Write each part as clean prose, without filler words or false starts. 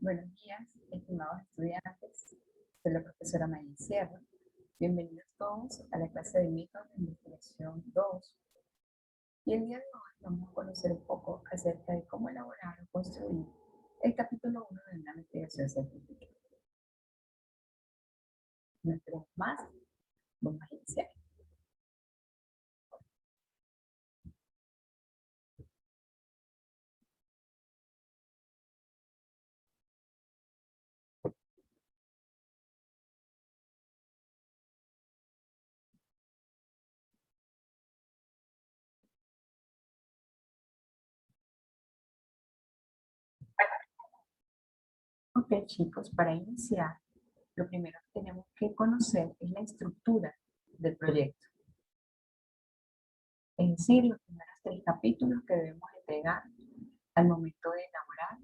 Buenos días, estimados estudiantes. Soy la profesora María Sierra. Bienvenidos todos a la clase de métodos de investigación 2. Y el día de hoy vamos a conocer un poco acerca de cómo elaborar o construir el capítulo 1 de una investigación científica. No esperemos más, vamos a iniciar. Ok, chicos, para iniciar, lo primero que tenemos que conocer es la estructura del proyecto. Es decir, los primeros 3 capítulos que debemos entregar al momento de elaborar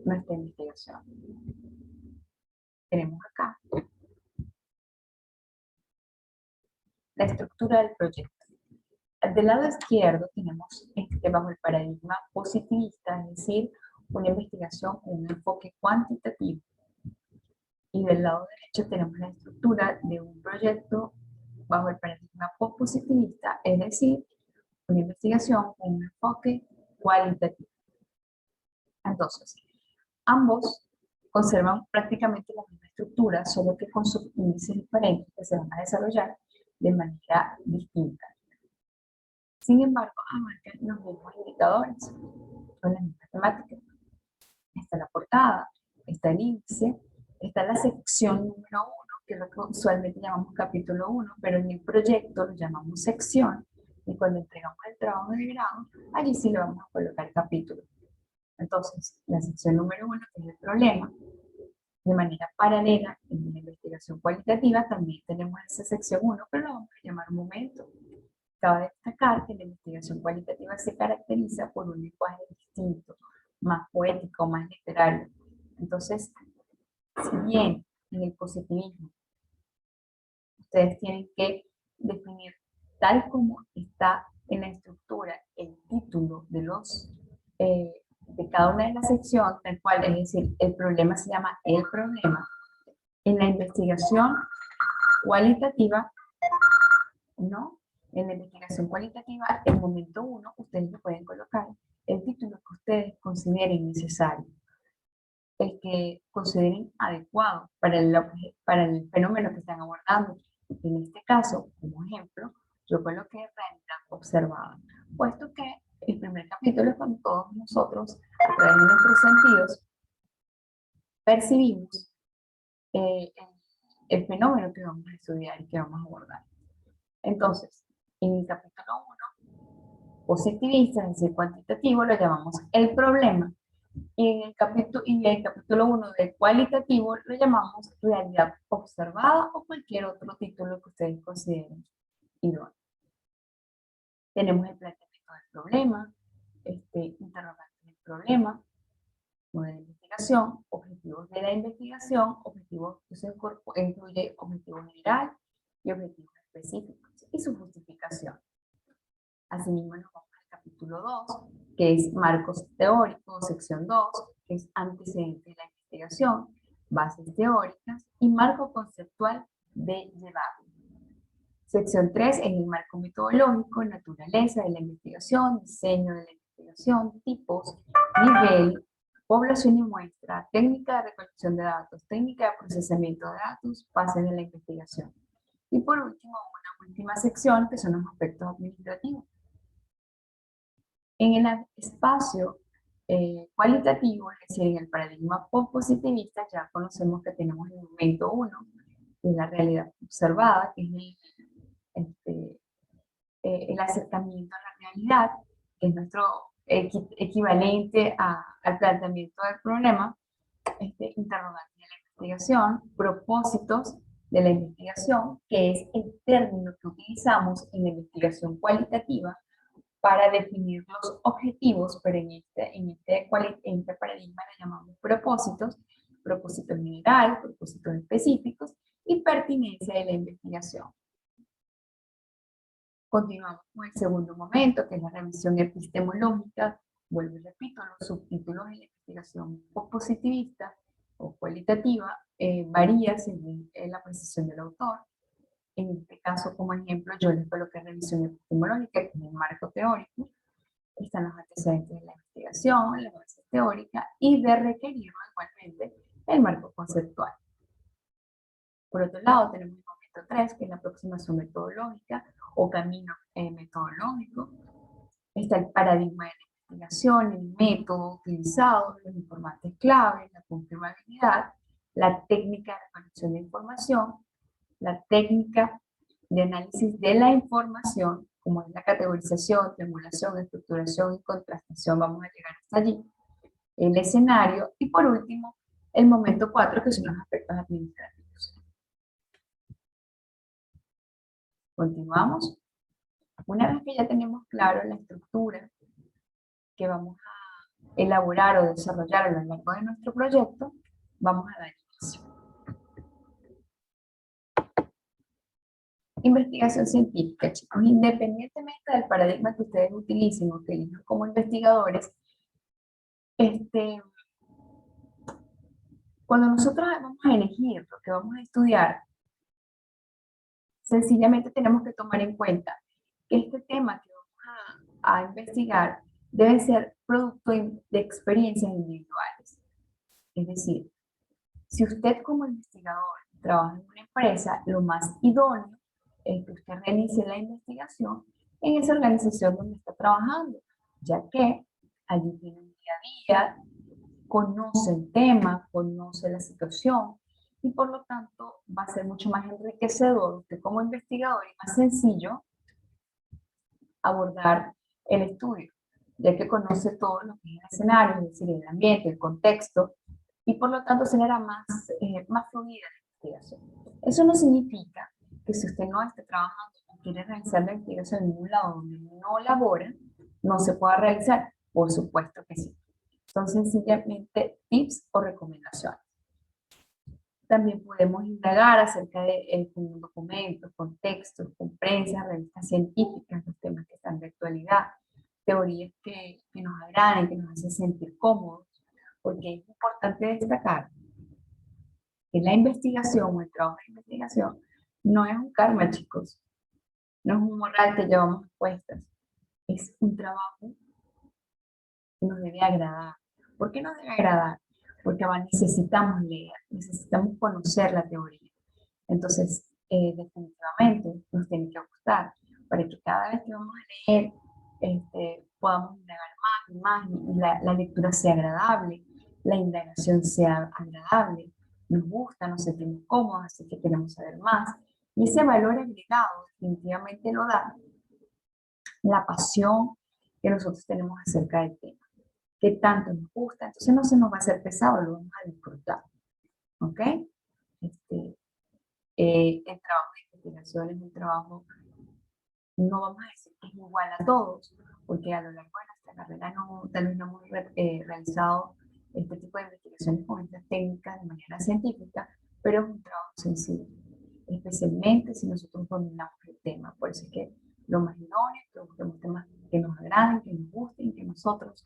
nuestra investigación. Tenemos acá la estructura del proyecto. Del lado izquierdo tenemos bajo el paradigma positivista, es decir, una investigación con un enfoque cuantitativo. Y del lado derecho tenemos la estructura de un proyecto bajo el paradigma postpositivista, es decir, una investigación con un enfoque cualitativo. Entonces, ambos conservan prácticamente la misma estructura, solo que con sus índices diferentes que se van a desarrollar de manera distinta. Sin embargo, abarcan los mismos indicadores, son las mismas temáticas. Está la portada, está el índice, está la sección número 1, que es lo que usualmente llamamos capítulo 1, pero en el proyecto lo llamamos sección, y cuando entregamos el trabajo de grado, allí sí le vamos a colocar capítulo. Entonces, la sección número 1, que es el problema, de manera paralela, en la investigación cualitativa también tenemos esa sección 1, pero lo vamos a llamar momento. Cabe destacar que la investigación cualitativa se caracteriza por un lenguaje distinto, más poético, más literario. Entonces, si bien en el positivismo ustedes tienen que definir tal como está en la estructura el título de cada una de las secciones, tal cual, es decir, el problema se llama el problema. En la investigación cualitativa, no. En la investigación cualitativa, el momento 1, ustedes le pueden colocar el título que ustedes consideren necesario, el que consideren adecuado para el fenómeno que están abordando. En este caso, como ejemplo, yo coloqué realidad observada, puesto que el primer capítulo es cuando todos nosotros, a través de nuestros sentidos, percibimos el fenómeno que vamos a estudiar y que vamos a abordar. Entonces, en el capítulo 1, positivista, es decir, cuantitativo, lo llamamos el problema. Y en el capítulo 1 del cualitativo lo llamamos realidad observada o cualquier otro título que ustedes consideren idóneo. Tenemos el planteamiento del problema, interrogante del problema, modelo de investigación, objetivos de la investigación, objetivos que se incluye objetivo general y objetivos específicos y su justificación. Asimismo, nos vamos al capítulo 2, que es marcos teóricos, sección 2, que es antecedentes de la investigación, bases teóricas y marco conceptual de llevado. Sección 3 es el marco metodológico, naturaleza de la investigación, diseño de la investigación, tipos, nivel, población y muestra, técnica de recolección de datos, técnica de procesamiento de datos, bases de la investigación. Y por último, una última sección que son los aspectos administrativos. En el espacio cualitativo, es decir, en el paradigma postpositivista, ya conocemos que tenemos el momento 1, que es la realidad observada, que es el acercamiento a la realidad, que es nuestro equivalente al planteamiento del problema, interrogante de la investigación, propósitos de la investigación, que es el término que utilizamos en la investigación cualitativa para definir los objetivos, pero en este paradigma le llamamos propósitos, propósito general, propósitos específicos y pertinencia de la investigación. Continuamos con el segundo momento, que es la revisión epistemológica. Vuelvo y repito, los subtítulos en la investigación positivista o cualitativa varía según la precisión del autor. En este caso, como ejemplo, yo les coloqué revisión epistemológica, que es un marco teórico. Están los antecedentes de la investigación, la base teórica, y de requerir igualmente el marco conceptual. Por otro lado, tenemos el momento 3, que es la aproximación metodológica o camino metodológico. Está el paradigma de la investigación, el método utilizado, los informantes clave, la confirmabilidad, la técnica de recolección de información, la técnica de análisis de la información, como es la categorización, triangulación, estructuración y contrastación, vamos a llegar hasta allí, el escenario, y por último, el momento 4, que son los aspectos administrativos. Continuamos. Una vez que ya tenemos claro la estructura que vamos a elaborar o desarrollar a lo largo de nuestro proyecto, vamos a dar inicio. Investigación científica, chicos. Independientemente del paradigma que ustedes utilicen o que elijan como investigadores, cuando nosotros vamos a elegir lo que vamos a estudiar, sencillamente tenemos que tomar en cuenta que este tema que vamos a investigar debe ser producto de experiencias individuales. Es decir, si usted como investigador trabaja en una empresa, lo más idóneo es que usted realice la investigación en esa organización donde está trabajando, ya que allí tiene un día a día, conoce el tema, conoce la situación, y por lo tanto va a ser mucho más enriquecedor usted como investigador y más sencillo abordar el estudio, ya que conoce todo lo que es el escenario, es decir, el ambiente, el contexto, y por lo tanto será más fluida la investigación. Eso no significa que si usted no esté trabajando o quiere realizar la investigación en ningún lado donde no labora, no se pueda realizar. Por supuesto que sí. Son sencillamente tips o recomendaciones. También podemos indagar acerca de documentos, contextos, conferencias, revistas científicas, los temas que están de actualidad, teorías que nos agraden, que nos hacen sentir cómodos, porque es importante destacar que la investigación o el trabajo de investigación no es un karma, chicos, no es un moral que llevamos a cuestas, es un trabajo que nos debe agradar. ¿Por qué nos debe agradar? Porque necesitamos leer, necesitamos conocer la teoría. Entonces, definitivamente nos tiene que gustar para que cada vez que vamos a leer podamos indagar más y más, y la lectura sea agradable, la indagación sea agradable, nos gusta, nos sentimos cómodos, así que queremos saber más. Y ese valor agregado definitivamente lo da la pasión que nosotros tenemos acerca del tema, que tanto nos gusta, entonces no se nos va a hacer pesado, lo vamos a disfrutar. ¿Ok? El trabajo de investigación es un trabajo, no vamos a decir que es igual a todos, porque a lo largo de nuestra carrera tal vez no hemos realizado este tipo de investigaciones con estas técnicas de manera científica, pero es un trabajo sencillo, especialmente si nosotros dominamos el tema. Por eso es que lo más idóneo es que busquemos temas que nos agraden, que nos gusten, que nosotros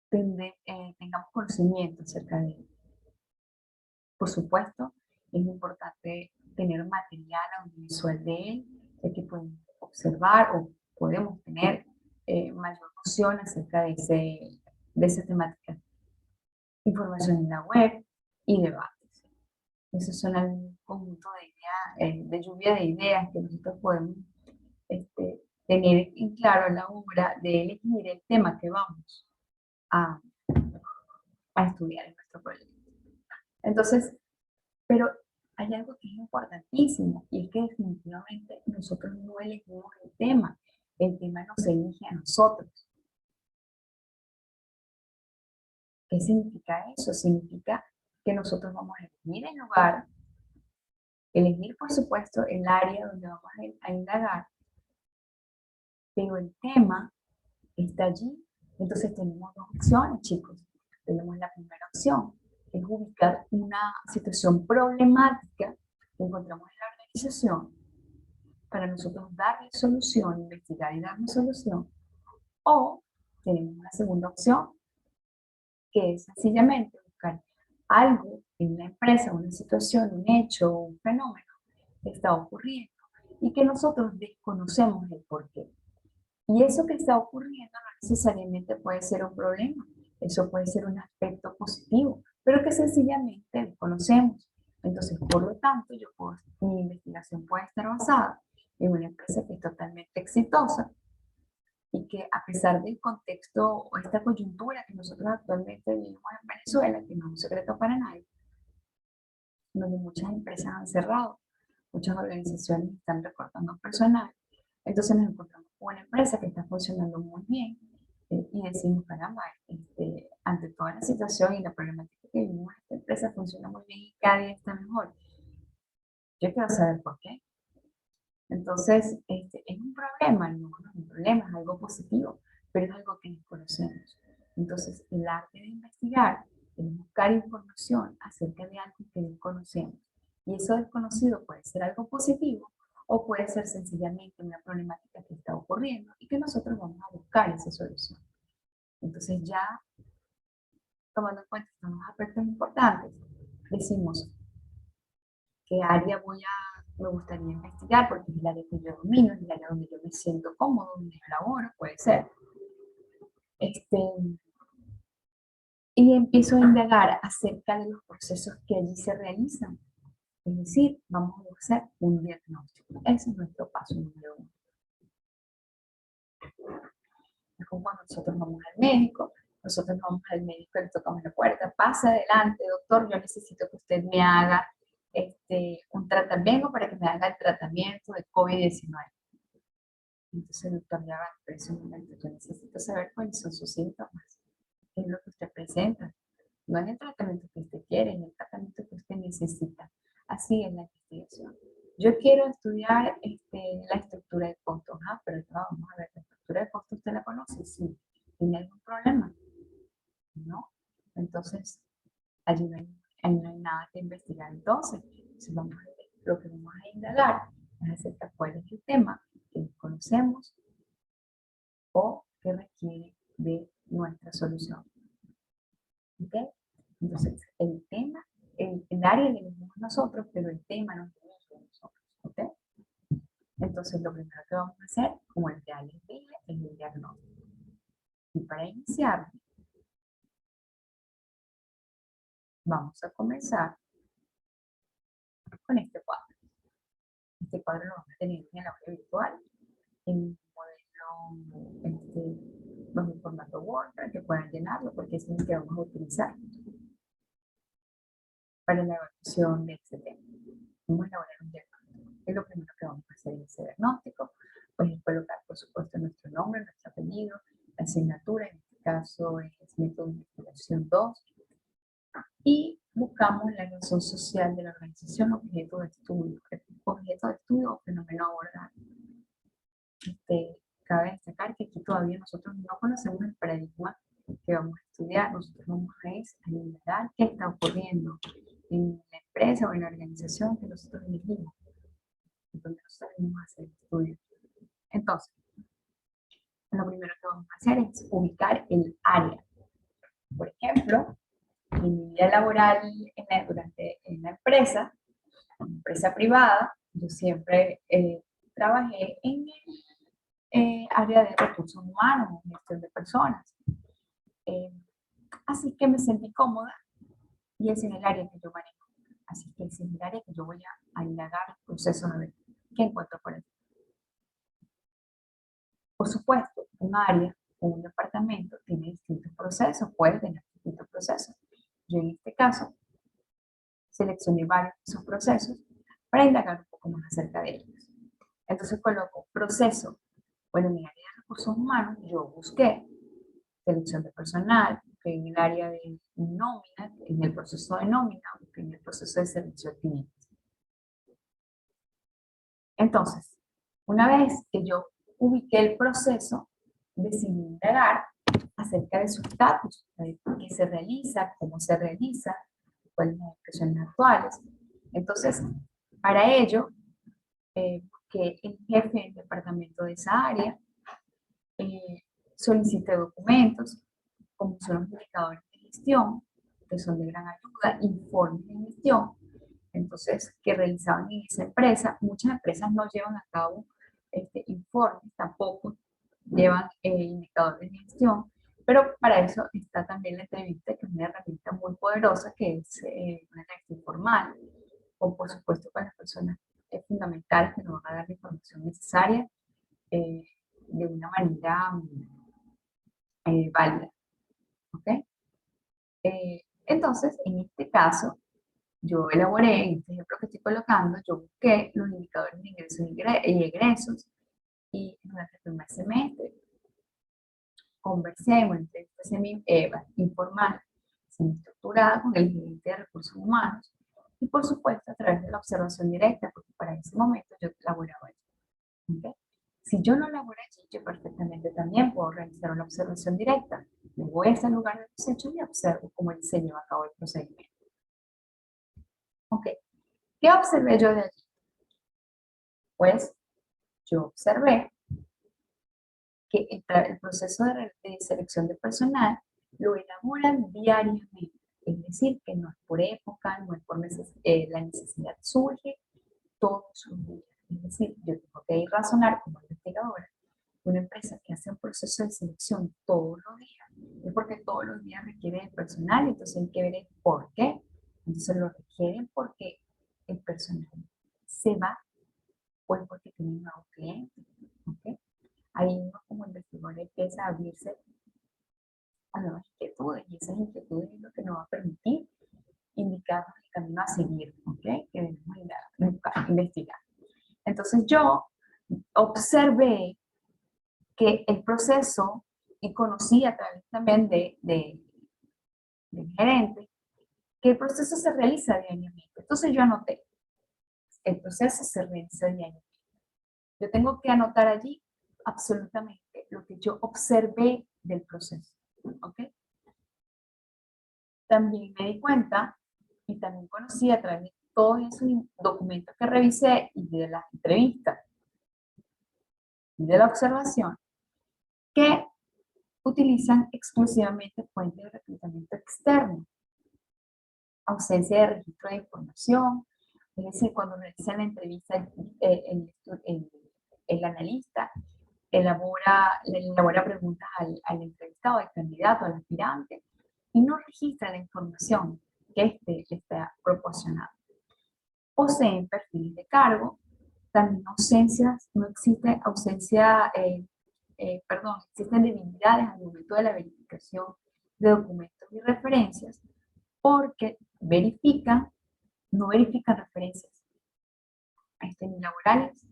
tengamos conocimiento acerca de él. Por supuesto, es importante tener material audiovisual de él, ya que podemos observar o podemos tener mayor noción acerca de esa temática. Información en la web y debates. Esos son un conjunto de ideas, de lluvia de ideas que nosotros podemos tener en claro a la hora de elegir el tema que vamos a estudiar en nuestro proyecto. Entonces, pero hay algo que es importantísimo, y es que definitivamente nosotros no elegimos el tema nos elige a nosotros. ¿Qué significa eso? Significa que nosotros vamos a elegir el lugar, elegir por supuesto el área donde vamos a indagar, pero el tema está allí. Entonces tenemos dos opciones, chicos. Tenemos la primera opción, que es ubicar una situación problemática que encontramos en la organización, para nosotros darle solución, investigar y darle solución, o tenemos una segunda opción, que es sencillamente buscar algo en una empresa, una situación, un hecho, un fenómeno que está ocurriendo y que nosotros desconocemos el porqué. Y eso que está ocurriendo no necesariamente puede ser un problema, eso puede ser un aspecto positivo, pero que sencillamente desconocemos. Entonces, por lo tanto, mi investigación puede estar basada en una empresa que es totalmente exitosa y que a pesar del contexto o esta coyuntura que nosotros actualmente vivimos en Venezuela, que no es un secreto para nadie, donde muchas empresas han cerrado, muchas organizaciones están recortando personal, entonces nos encontramos con una empresa que está funcionando muy bien y decimos, caramba, ante toda la situación y la problemática que vivimos, esta empresa funciona muy bien y cada día está mejor. Yo quiero saber por qué. Entonces, ¿es un problema? No, no es un problema, es algo positivo, pero es algo que desconocemos. Entonces, el arte de investigar es buscar información acerca de algo que desconocemos. Y eso desconocido puede ser algo positivo o puede ser sencillamente una problemática que está ocurriendo y que nosotros vamos a buscar esa solución. Entonces, ya tomando en cuenta estos aspectos importantes, decimos qué área me gustaría investigar, porque es el área que yo domino, es el área donde yo me siento cómodo, donde yo laboro, puede ser. Y empiezo a indagar acerca de los procesos que allí se realizan. Es decir, vamos a hacer un diagnóstico. Ese es nuestro paso número 1. Es como cuando nosotros vamos al médico, le tocamos la puerta, pasa adelante, doctor, yo necesito que usted me haga un tratamiento para que me haga el tratamiento de COVID-19. Entonces el doctor ya va, pero ese momento yo necesito saber cuáles son sus síntomas, qué es lo que usted presenta. No es el tratamiento que usted quiere, es el tratamiento que usted necesita. Así es la investigación. Yo quiero estudiar la estructura de costos. Pero vamos a ver, la estructura de costos, ¿usted la conoce? Sí. ¿Tiene algún problema? No. Entonces, allí no hay nada que investigar. Entonces lo que vamos a indagar es acerca cuál es el tema que conocemos o que requiere de nuestra solución. ¿Ok? Entonces, el tema, el área lo elegimos nosotros, pero el tema no lo elegimos nosotros. ¿Ok? Entonces, lo primero que vamos a hacer, como el ya les dije, es el diagnóstico. Y para iniciar, vamos a comenzar con este cuadro. Este cuadro lo vamos a tener en el aula virtual, en un modelo bajo el formato Word, para que puedan llenarlo, porque es el que vamos a utilizar para la evaluación de este tema. Vamos a elaborar un diagnóstico. Es lo primero que vamos a hacer en ese diagnóstico. Pues es colocar, por supuesto, nuestro nombre, nuestro apellido, la asignatura, en este caso es método de investigación 2, y buscamos la razón social de la organización, objeto de estudio o fenómeno a abordar. Cabe destacar que aquí todavía nosotros no conocemos el paradigma que vamos a estudiar, nosotros vamos a indagar qué está ocurriendo en la empresa o en la organización que nosotros elegimos, donde nosotros venimos a hacer el estudio. Entonces, lo primero que vamos a hacer es ubicar el área. Por ejemplo, en mi vida laboral en la empresa privada, yo siempre trabajé en el área de recursos humanos, gestión de personas. Así que me sentí cómoda y ese es el área que yo manejo. Así que ese es el área que yo voy a indagar procesos a ver qué encuentro por ahí. Por supuesto, un área o un departamento tiene distintos procesos, puede tener distintos procesos. Yo en este caso seleccioné varios de esos procesos para indagar un poco más acerca de ellos. Entonces coloco proceso. Bueno, en mi área de recursos humanos yo busqué selección de personal, busqué en el área de nómina, en el proceso de nómina, busqué en el proceso de servicio al cliente. Entonces, una vez que yo ubiqué el proceso, decidí indagar acerca de su estatus, de qué se realiza, cómo se realiza, cuáles son las impresiones actuales. Entonces, para ello, busqué que el jefe del departamento de esa área solicite documentos, como son los indicadores de gestión, que son de gran ayuda, informes de gestión, entonces, que realizaban en esa empresa. Muchas empresas no llevan a cabo informes, tampoco llevan indicadores de gestión, pero para eso está también la entrevista, que es una herramienta muy poderosa, que es una entrevista informal, o por supuesto con las personas fundamentales que nos van a dar la información necesaria de una manera válida. ¿Okay? Entonces, en este caso, yo elaboré, en este ejemplo que estoy colocando, yo busqué los indicadores de ingresos y egresos, y durante el primer semestre conversemos entre informal, semi-estructurada con el gerente de recursos humanos, y por supuesto a través de la observación directa, porque para ese momento yo laboraba allí. ¿Okay? Si yo no laboro allí, yo perfectamente también puedo realizar una observación directa. Me voy a ese lugar de los hechos y observo cómo el diseño va a cabo el procedimiento. ¿Ok? ¿Qué observé yo de allí? Pues yo observé que el proceso de selección de personal lo elaboran diariamente. Es decir, que no es por época, no es por la necesidad surge todos los días. Es decir, yo tengo que ir a razonar como investigadora. Una empresa que hace un proceso de selección todos los días es porque todos los días requiere de personal, entonces hay que ver el por qué. Entonces lo requieren porque el personal se va, pues porque tiene nuevos clientes. ¿Okay? Ahí uno como investigador empieza a abrirse a nuevas inquietudes, y esas inquietudes es lo que nos va a permitir indicarnos el camino a seguir, ¿ok? Que debemos investigar. Entonces yo observé que el proceso, y conocí a través también del gerente, que el proceso se realiza diariamente. Entonces yo anoté, el proceso se realiza diariamente. Yo tengo que anotar allí absolutamente lo que yo observé del proceso, ¿ok? También me di cuenta y también conocí a través de todos esos documentos que revisé y de las entrevistas y de la observación, que utilizan exclusivamente fuentes de reclutamiento externo, ausencia de registro de información, es decir, cuando realizan la entrevista, el analista elabora preguntas al entrevistado, al candidato, al aspirante, y no registra la información que le está proporcionando. Poseen perfiles de cargo, también ausencias, no existe ausencia, existen debilidades al momento de la verificación de documentos y referencias, porque no verifican referencias ni laborales,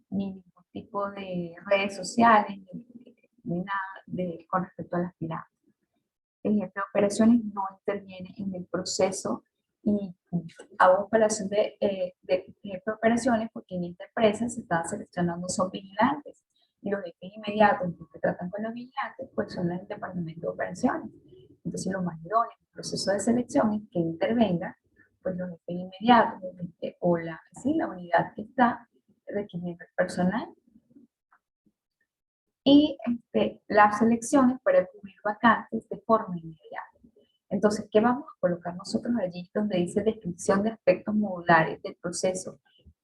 ni ningún tipo de redes sociales, ni nada con respecto a las aspirante. El jefe de operaciones no interviene en el proceso, y hago operación de jefe de operaciones porque en esta empresa se están seleccionando, son vigilantes, y los jefes inmediatos que tratan con los vigilantes pues son el departamento de operaciones. Entonces lo más idóneo en el proceso de selección es que intervenga pues los jefes inmediatos o la unidad que está requiriendo el personal, y las selecciones para cubrir vacantes de forma inmediata. Entonces, ¿qué vamos a colocar nosotros allí donde dice descripción de aspectos modulares del proceso?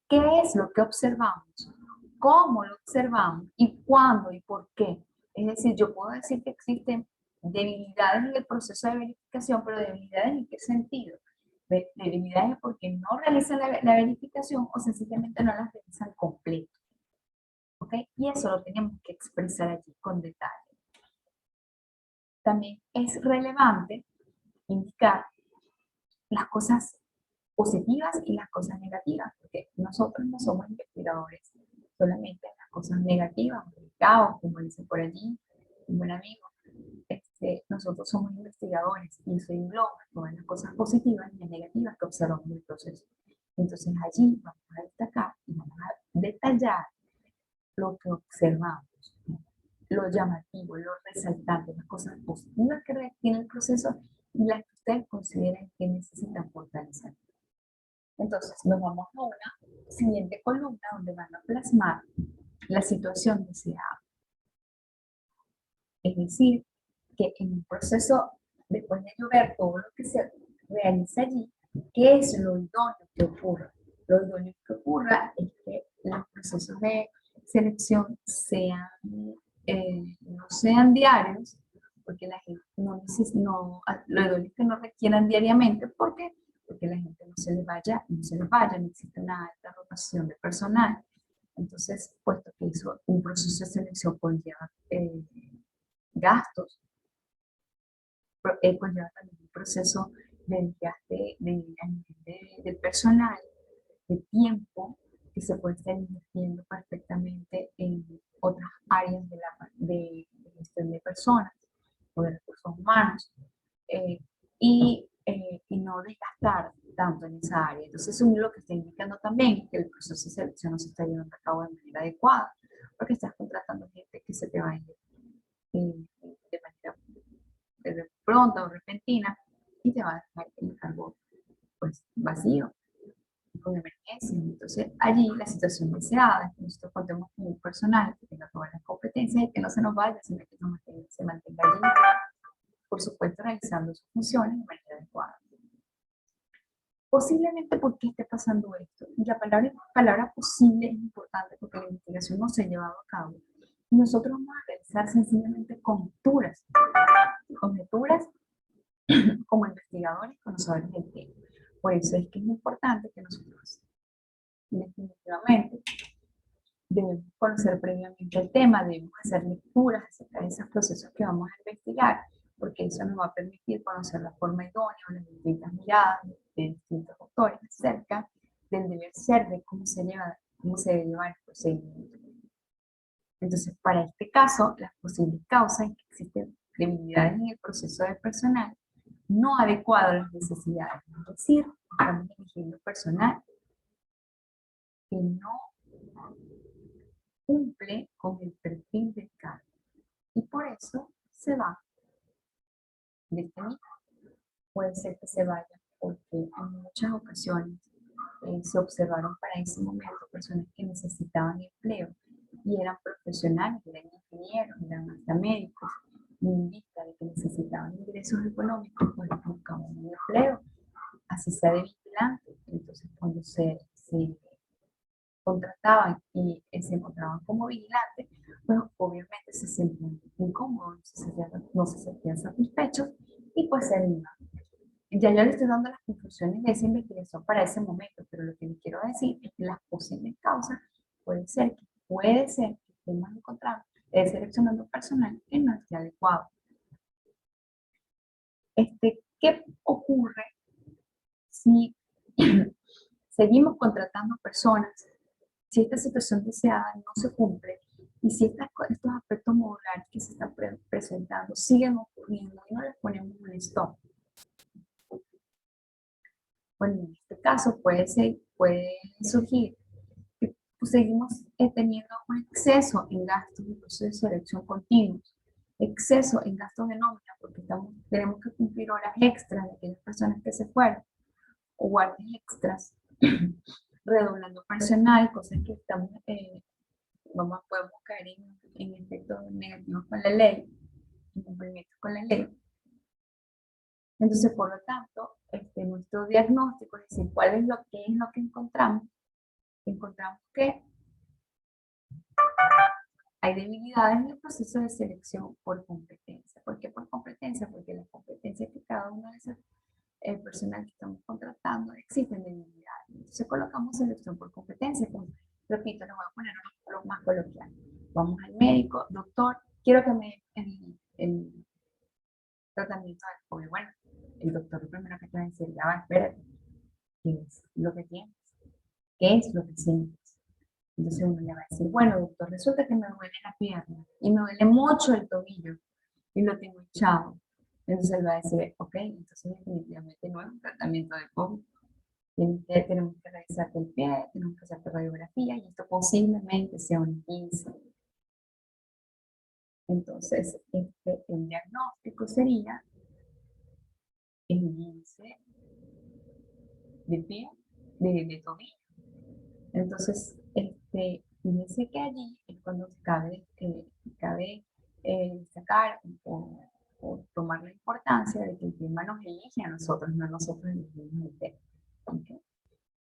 ¿Qué es lo que observamos? ¿Cómo lo observamos? ¿Y cuándo y por qué? Es decir, yo puedo decir que existen debilidades en el proceso de verificación, pero debilidades ¿en qué sentido? Debilidades porque no realizan la verificación o sencillamente no las realizan completo. ¿Ok? Y eso lo tenemos que expresar allí con detalle. También es relevante indicar las cosas positivas y las cosas negativas, porque nosotros no somos investigadores solamente en las cosas negativas, caos, como dice por allí un buen amigo. Nosotros somos investigadores y eso engloba todas las cosas positivas y las negativas que observamos en el proceso. Entonces allí vamos a destacar y vamos a detallar lo que observamos, lo llamativo, lo resaltante, las cosas positivas que tiene el proceso y las que ustedes consideren que necesitan fortalecer. Entonces nos vamos a una siguiente columna donde van a plasmar la situación deseada. Es decir, que en un proceso, después de yo ver todo lo que se realiza allí, ¿qué es lo idóneo que ocurra? Lo idóneo que ocurra es que los procesos de selección sean, no sean diarios, porque la gente lo idóneo es que no requieran diariamente, porque la gente no se les vaya, no existe una alta rotación de personal. Entonces, puesto que eso, un proceso de selección conlleva gastos, conlleva también un proceso de desgaste del personal, de tiempo, que se puede estar invirtiendo perfectamente en otras áreas de gestión de personas o de recursos humanos, eh, y no desgastar tanto en esa área. Entonces, eso lo que está indicando también es que el proceso de selección no se está llevando a cabo de manera adecuada, porque estás contratando gente que se te va a ir de manera pronta o repentina y te va a dejar el cargo pues vacío, con emergencia. Entonces allí la situación deseada es que nosotros contemos con un personal que tenga todas las competencias y que no se nos vaya, sino que se mantenga allí, por supuesto realizando sus funciones de manera adecuada. Posiblemente, ¿por qué esté pasando esto? Y la palabra posible es importante porque la investigación no se ha llevado a cabo. Y nosotros vamos a realizar sencillamente conjeturas como investigadores, conocedores del tema. Por eso es que es importante que nosotros definitivamente debemos conocer previamente el tema, debemos hacer lecturas acerca de esos procesos que vamos a investigar, porque eso nos va a permitir conocer la forma idónea o las distintas miradas de distintos autores acerca del deber ser, de cómo se debe llevar el procedimiento. Entonces, para este caso, las posibles causas es que existen debilidades en el proceso de personal no adecuado a las necesidades. Es decir, estamos eligiendo personal que no cumple con el perfil del cargo. Y por eso se va de este mismo. Puede ser que se vaya porque en muchas ocasiones se observaron para ese momento personas que necesitaban empleo y eran profesionales, eran ingenieros, eran hasta médicos, y en vista de que necesitaban ingresos económicos, pues buscaban un empleo, así sea de vigilante. Entonces, cuando se contrataban y se encontraban como vigilantes, pues obviamente se sentían incómodos, no se sentían satisfechos y pues se iban. Ya yo le estoy dando las conclusiones de esa investigación para ese momento, pero lo que les quiero decir es que las posibles causas puede ser que estemos encontrando, seleccionando personal que no esté adecuado. ¿Qué ocurre si seguimos contratando personas, si esta situación deseada no se cumple y si estos aspectos modulares que se están presentando siguen ocurriendo y no les ponemos un stop? Bueno, en este caso puede surgir que seguimos teniendo un exceso en gastos de proceso de selección continuos, exceso en gastos de nómina, porque tenemos que cumplir horas extras de aquellas personas que se fueron, o guardias extras, redoblando personal, cosas que podemos caer en efectos negativos con la ley, en cumplimiento con la ley. Entonces, por lo tanto, nuestro diagnóstico, es decir, ¿qué es lo que encontramos? Encontramos que hay debilidades en el proceso de selección por competencia. ¿Por qué por competencia? Porque las competencias que cada uno de esos personal que estamos contratando existen debilidades. Entonces colocamos selección por competencia. Repito, lo voy a poner lo más coloquial. Vamos al médico, doctor, quiero que me dé el tratamiento del COVID. Bueno, el doctor lo primero que te va a decir, ya va, espérate, ¿qué es lo que tienes? ¿Qué es lo que sientes? Entonces uno le va a decir, bueno, doctor, resulta que me duele la pierna y me duele mucho el tobillo y lo tengo hinchado. Entonces él va a decir, ok, entonces definitivamente no es un tratamiento de COVID. Tenemos que revisarte el pie, tenemos que hacerte radiografía y esto posiblemente sea un 15. Entonces, el diagnóstico sería el índice de pie de tobillo. Entonces, fíjense que allí es cuando cabe destacar o tomar la importancia de que el tema nos elige a nosotros, no nosotros elegimos el tema. ¿Okay?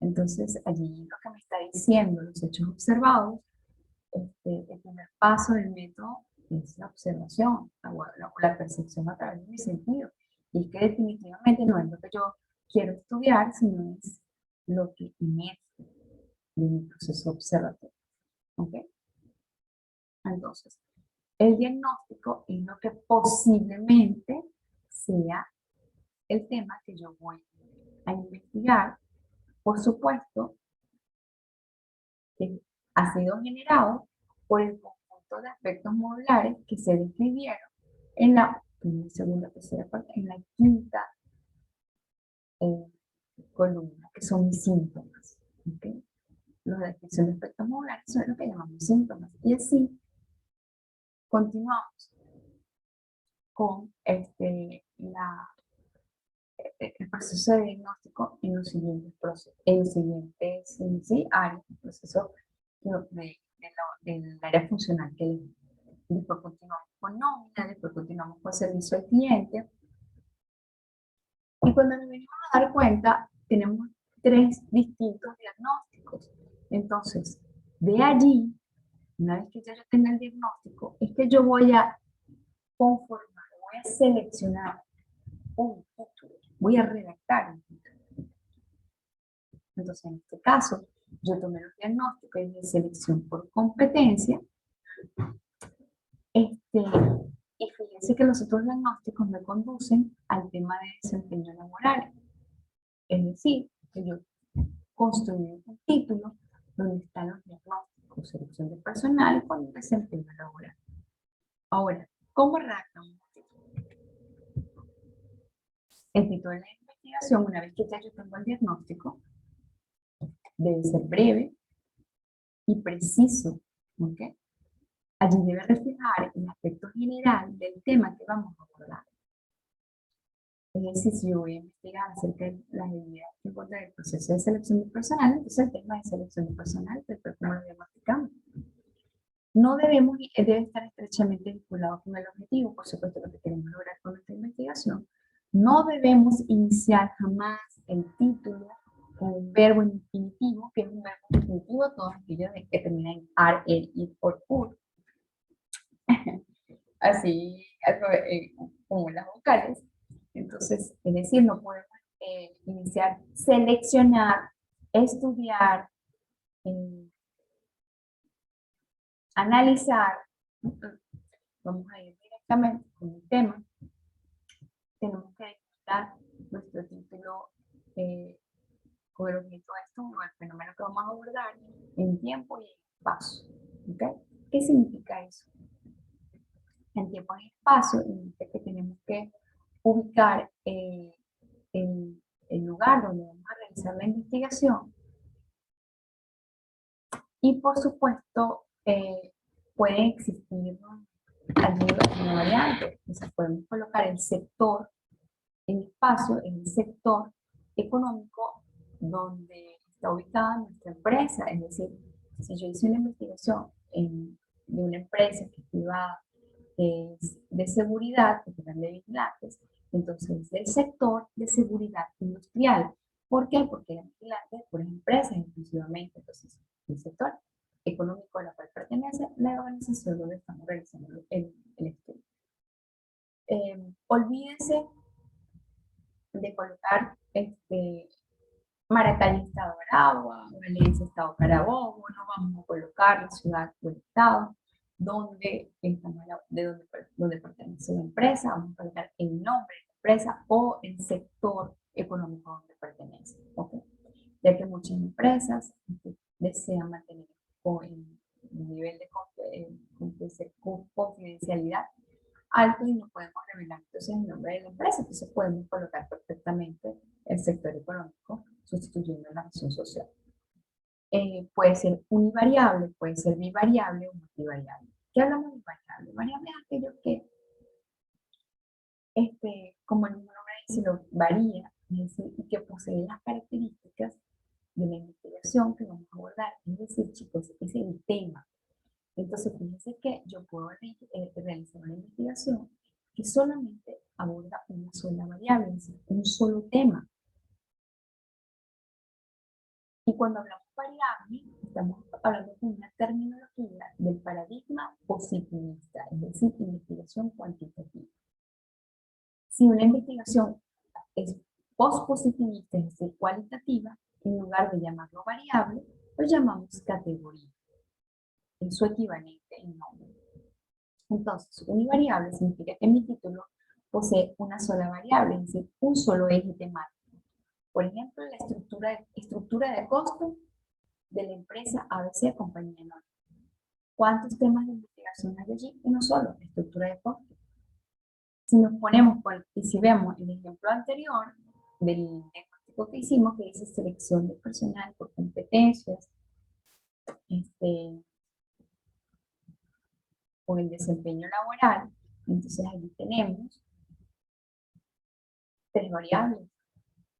Entonces, allí lo que me está diciendo los hechos observados, el primer paso del método es la observación, la percepción a través de mi sentido. Y es que definitivamente no es lo que yo quiero estudiar, sino es lo que emerge de mi proceso observatorio. ¿Ok? Entonces, el diagnóstico es lo que posiblemente sea el tema que yo voy a investigar. Por supuesto, que ha sido generado por el conjunto de aspectos modulares que se describieron en la primera, segunda, tercera parte, en la quinta columna, que son mis síntomas. ¿Okay? Los de descripción de aspectos modulares son lo que llamamos síntomas. Y así continuamos con el proceso de diagnóstico en los siguientes procesos, en los siguientes áreas, el proceso del área funcional que después continuamos con nómina, después continuamos con servicio al cliente. Y cuando nos venimos a dar cuenta, tenemos 3 distintos diagnósticos. Entonces, de allí, una vez que ya yo tenga el diagnóstico, es que yo voy a conformar, voy a seleccionar un título, voy a redactar un título. Entonces, en este caso, yo tomé los diagnósticos de selección por competencia. Y fíjense que los otros diagnósticos me conducen al tema de desempeño laboral. Es decir, que yo construí un título donde están los diagnósticos, selección de personal con desempeño laboral. Ahora, ¿cómo redactamos un título? El título de la investigación, una vez que ya yo tengo el diagnóstico, debe ser breve y preciso. ¿Okay? Allí debe reflejar el aspecto general del tema que vamos a abordar. Es decir, si yo voy a investigar acerca de las habilidades que encuentra el proceso de selección de personal, entonces el tema de selección de personal, después cómo lo diagnosticamos. No debe estar estrechamente vinculado con el objetivo, por supuesto, lo que queremos lograr con nuestra investigación. No debemos iniciar jamás el título con un verbo infinitivo, que es un verbo infinitivo, todos aquellos que terminan en ar, el, ir, por, ur. Así como las vocales. Entonces, es decir, no podemos iniciar, seleccionar, estudiar, analizar. Vamos a ir directamente con el tema. Tenemos que delimitar nuestro título con el objeto de estudio, el fenómeno que vamos a abordar en tiempo y en espacio. ¿Okay? ¿Qué significa eso? En tiempo y espacio indica que tenemos que ubicar el lugar donde vamos a realizar la investigación y por supuesto pueden existir ayudas no variantes. O sea, podemos colocar el sector en espacio, en el sector económico donde está ubicada nuestra empresa. Es decir, si yo hice una investigación de una empresa que es privada, de seguridad, que serán de vigilantes, entonces del sector de seguridad industrial. ¿Por qué? Porque las vigilantes por empresas exclusivamente, entonces el sector económico a la cual pertenece la organización donde estamos realizando el estudio. Olvídense de colocar Maracay, Estado Aragua, Valencia, Estado Carabobo, no vamos a colocar la ciudad o el estado donde, donde pertenece la empresa, vamos a colocar el nombre de la empresa o el sector económico donde pertenece. ¿Okay? Ya que muchas empresas desean mantener un nivel de confidencialidad alto y no podemos revelar entonces el nombre de la empresa, entonces podemos colocar perfectamente el sector económico sustituyendo la razón social. Puede ser univariable, puede ser bivariable o multivariable. ¿Qué hablamos de variable? Variable es aquello que, como el nombre dice, lo varía, es decir, y que posee las características de la investigación que vamos a abordar. Es decir, chicos, es el tema. Entonces, fíjense que yo puedo realizar una investigación que solamente aborda una sola variable, es decir, un solo tema. Y cuando hablamos variable, estamos hablando de una terminología del paradigma positivista, es decir, investigación cuantitativa. Si una investigación es post-positivista, es decir, cualitativa, en lugar de llamarlo variable, lo llamamos categoría. Es su equivalente en nombre. Entonces, univariable significa que mi título posee una sola variable, es decir, un solo eje temático. Por ejemplo, la estructura de costo de la empresa ABC Compañía Norte. ¿Cuántos temas de investigación hay allí? Uno solo, estructura de costo. Si nos ponemos, y si vemos el ejemplo anterior del diagnóstico que hicimos, que dice selección de personal por competencias, o el desempeño laboral, entonces aquí tenemos tres variables.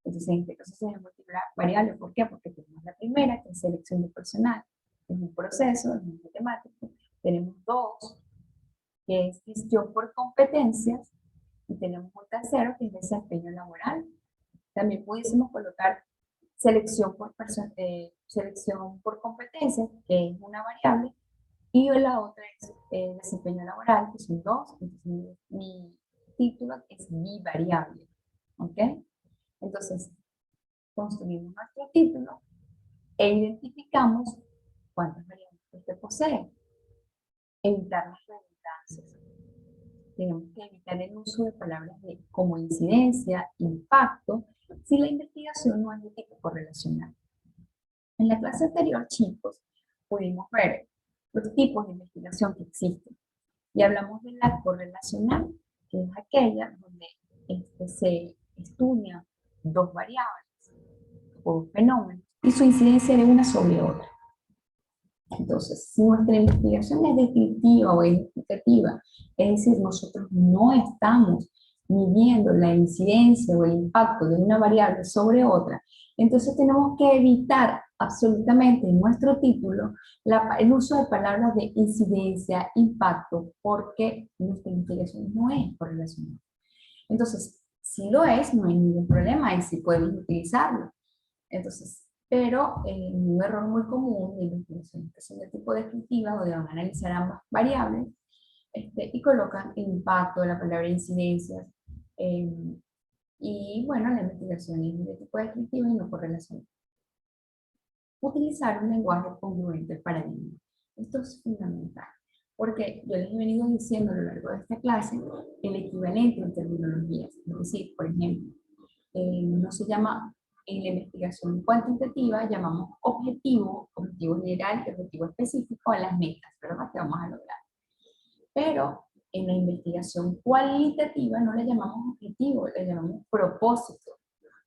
Entonces en este caso se debe multiplicar variables. ¿Por qué? Porque tenemos la primera, que es selección de personal. Es un proceso, es un matemático. Tenemos dos, que es gestión por competencias. Y tenemos un tercero, que es desempeño laboral. También pudiésemos colocar selección por competencias, que es una variable, y la otra es desempeño laboral, que son dos. Entonces mi título es bivariable. ¿Ok? Entonces, construimos nuestro título e identificamos cuántas variables usted posee. Evitar las redundancias. Tenemos que evitar el uso de palabras como incidencia, impacto, si la investigación no es de tipo correlacional. En la clase anterior, chicos, pudimos ver los tipos de investigación que existen. Y hablamos de la correlacional, que es aquella donde se estudian dos variables o fenómenos y su incidencia de una sobre otra. Entonces, si nuestra investigación es descriptiva o explicativa, es decir, nosotros no estamos midiendo la incidencia o el impacto de una variable sobre otra, entonces tenemos que evitar absolutamente en nuestro título el uso de palabras de incidencia, impacto, porque nuestra investigación no es correlacional. Entonces, si lo es, no hay ningún problema y sí podemos utilizarlo. Entonces, pero un error muy común de investigación de tipo descriptiva, donde van a analizar ambas variables y colocan el impacto de la palabra incidencias. Y bueno, la investigación es de tipo descriptiva y no correlacional. Utilizar un lenguaje congruente para mí. Esto es fundamental, porque yo les he venido diciendo a lo largo de esta clase el equivalente en terminologías. Es decir, por ejemplo, no se llama, en la investigación cuantitativa llamamos objetivo general y objetivo específico a las metas, ¿verdad? Que vamos a lograr. Pero en la investigación cualitativa no le llamamos objetivo, le llamamos propósito.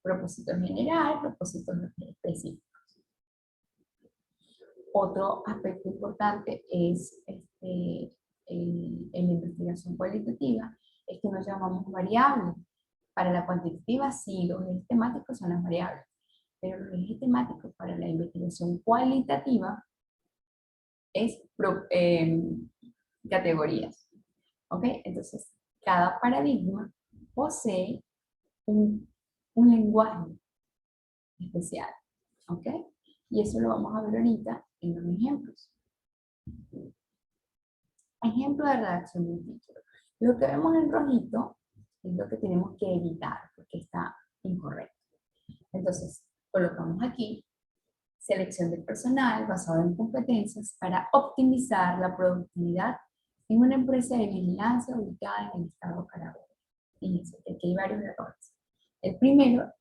Propósito general, propósito específico. Otro aspecto importante es en la investigación cualitativa, es que nos llamamos variables. Para la cuantitativa, sí, los ejes temáticos son las variables, pero los ejes temáticos para la investigación cualitativa es categorías. ¿Ok? Entonces, cada paradigma posee un lenguaje especial. ¿Ok? Y eso lo vamos a ver ahorita en los ejemplos. Ejemplo de redacción de un título. Lo que vemos en rojito es lo que tenemos que evitar porque está incorrecto. Entonces, colocamos aquí selección de personal basado en competencias para optimizar la productividad en una empresa de vigilancia ubicada en el estado Carabobo. Fíjense que aquí hay varios errores. El primero,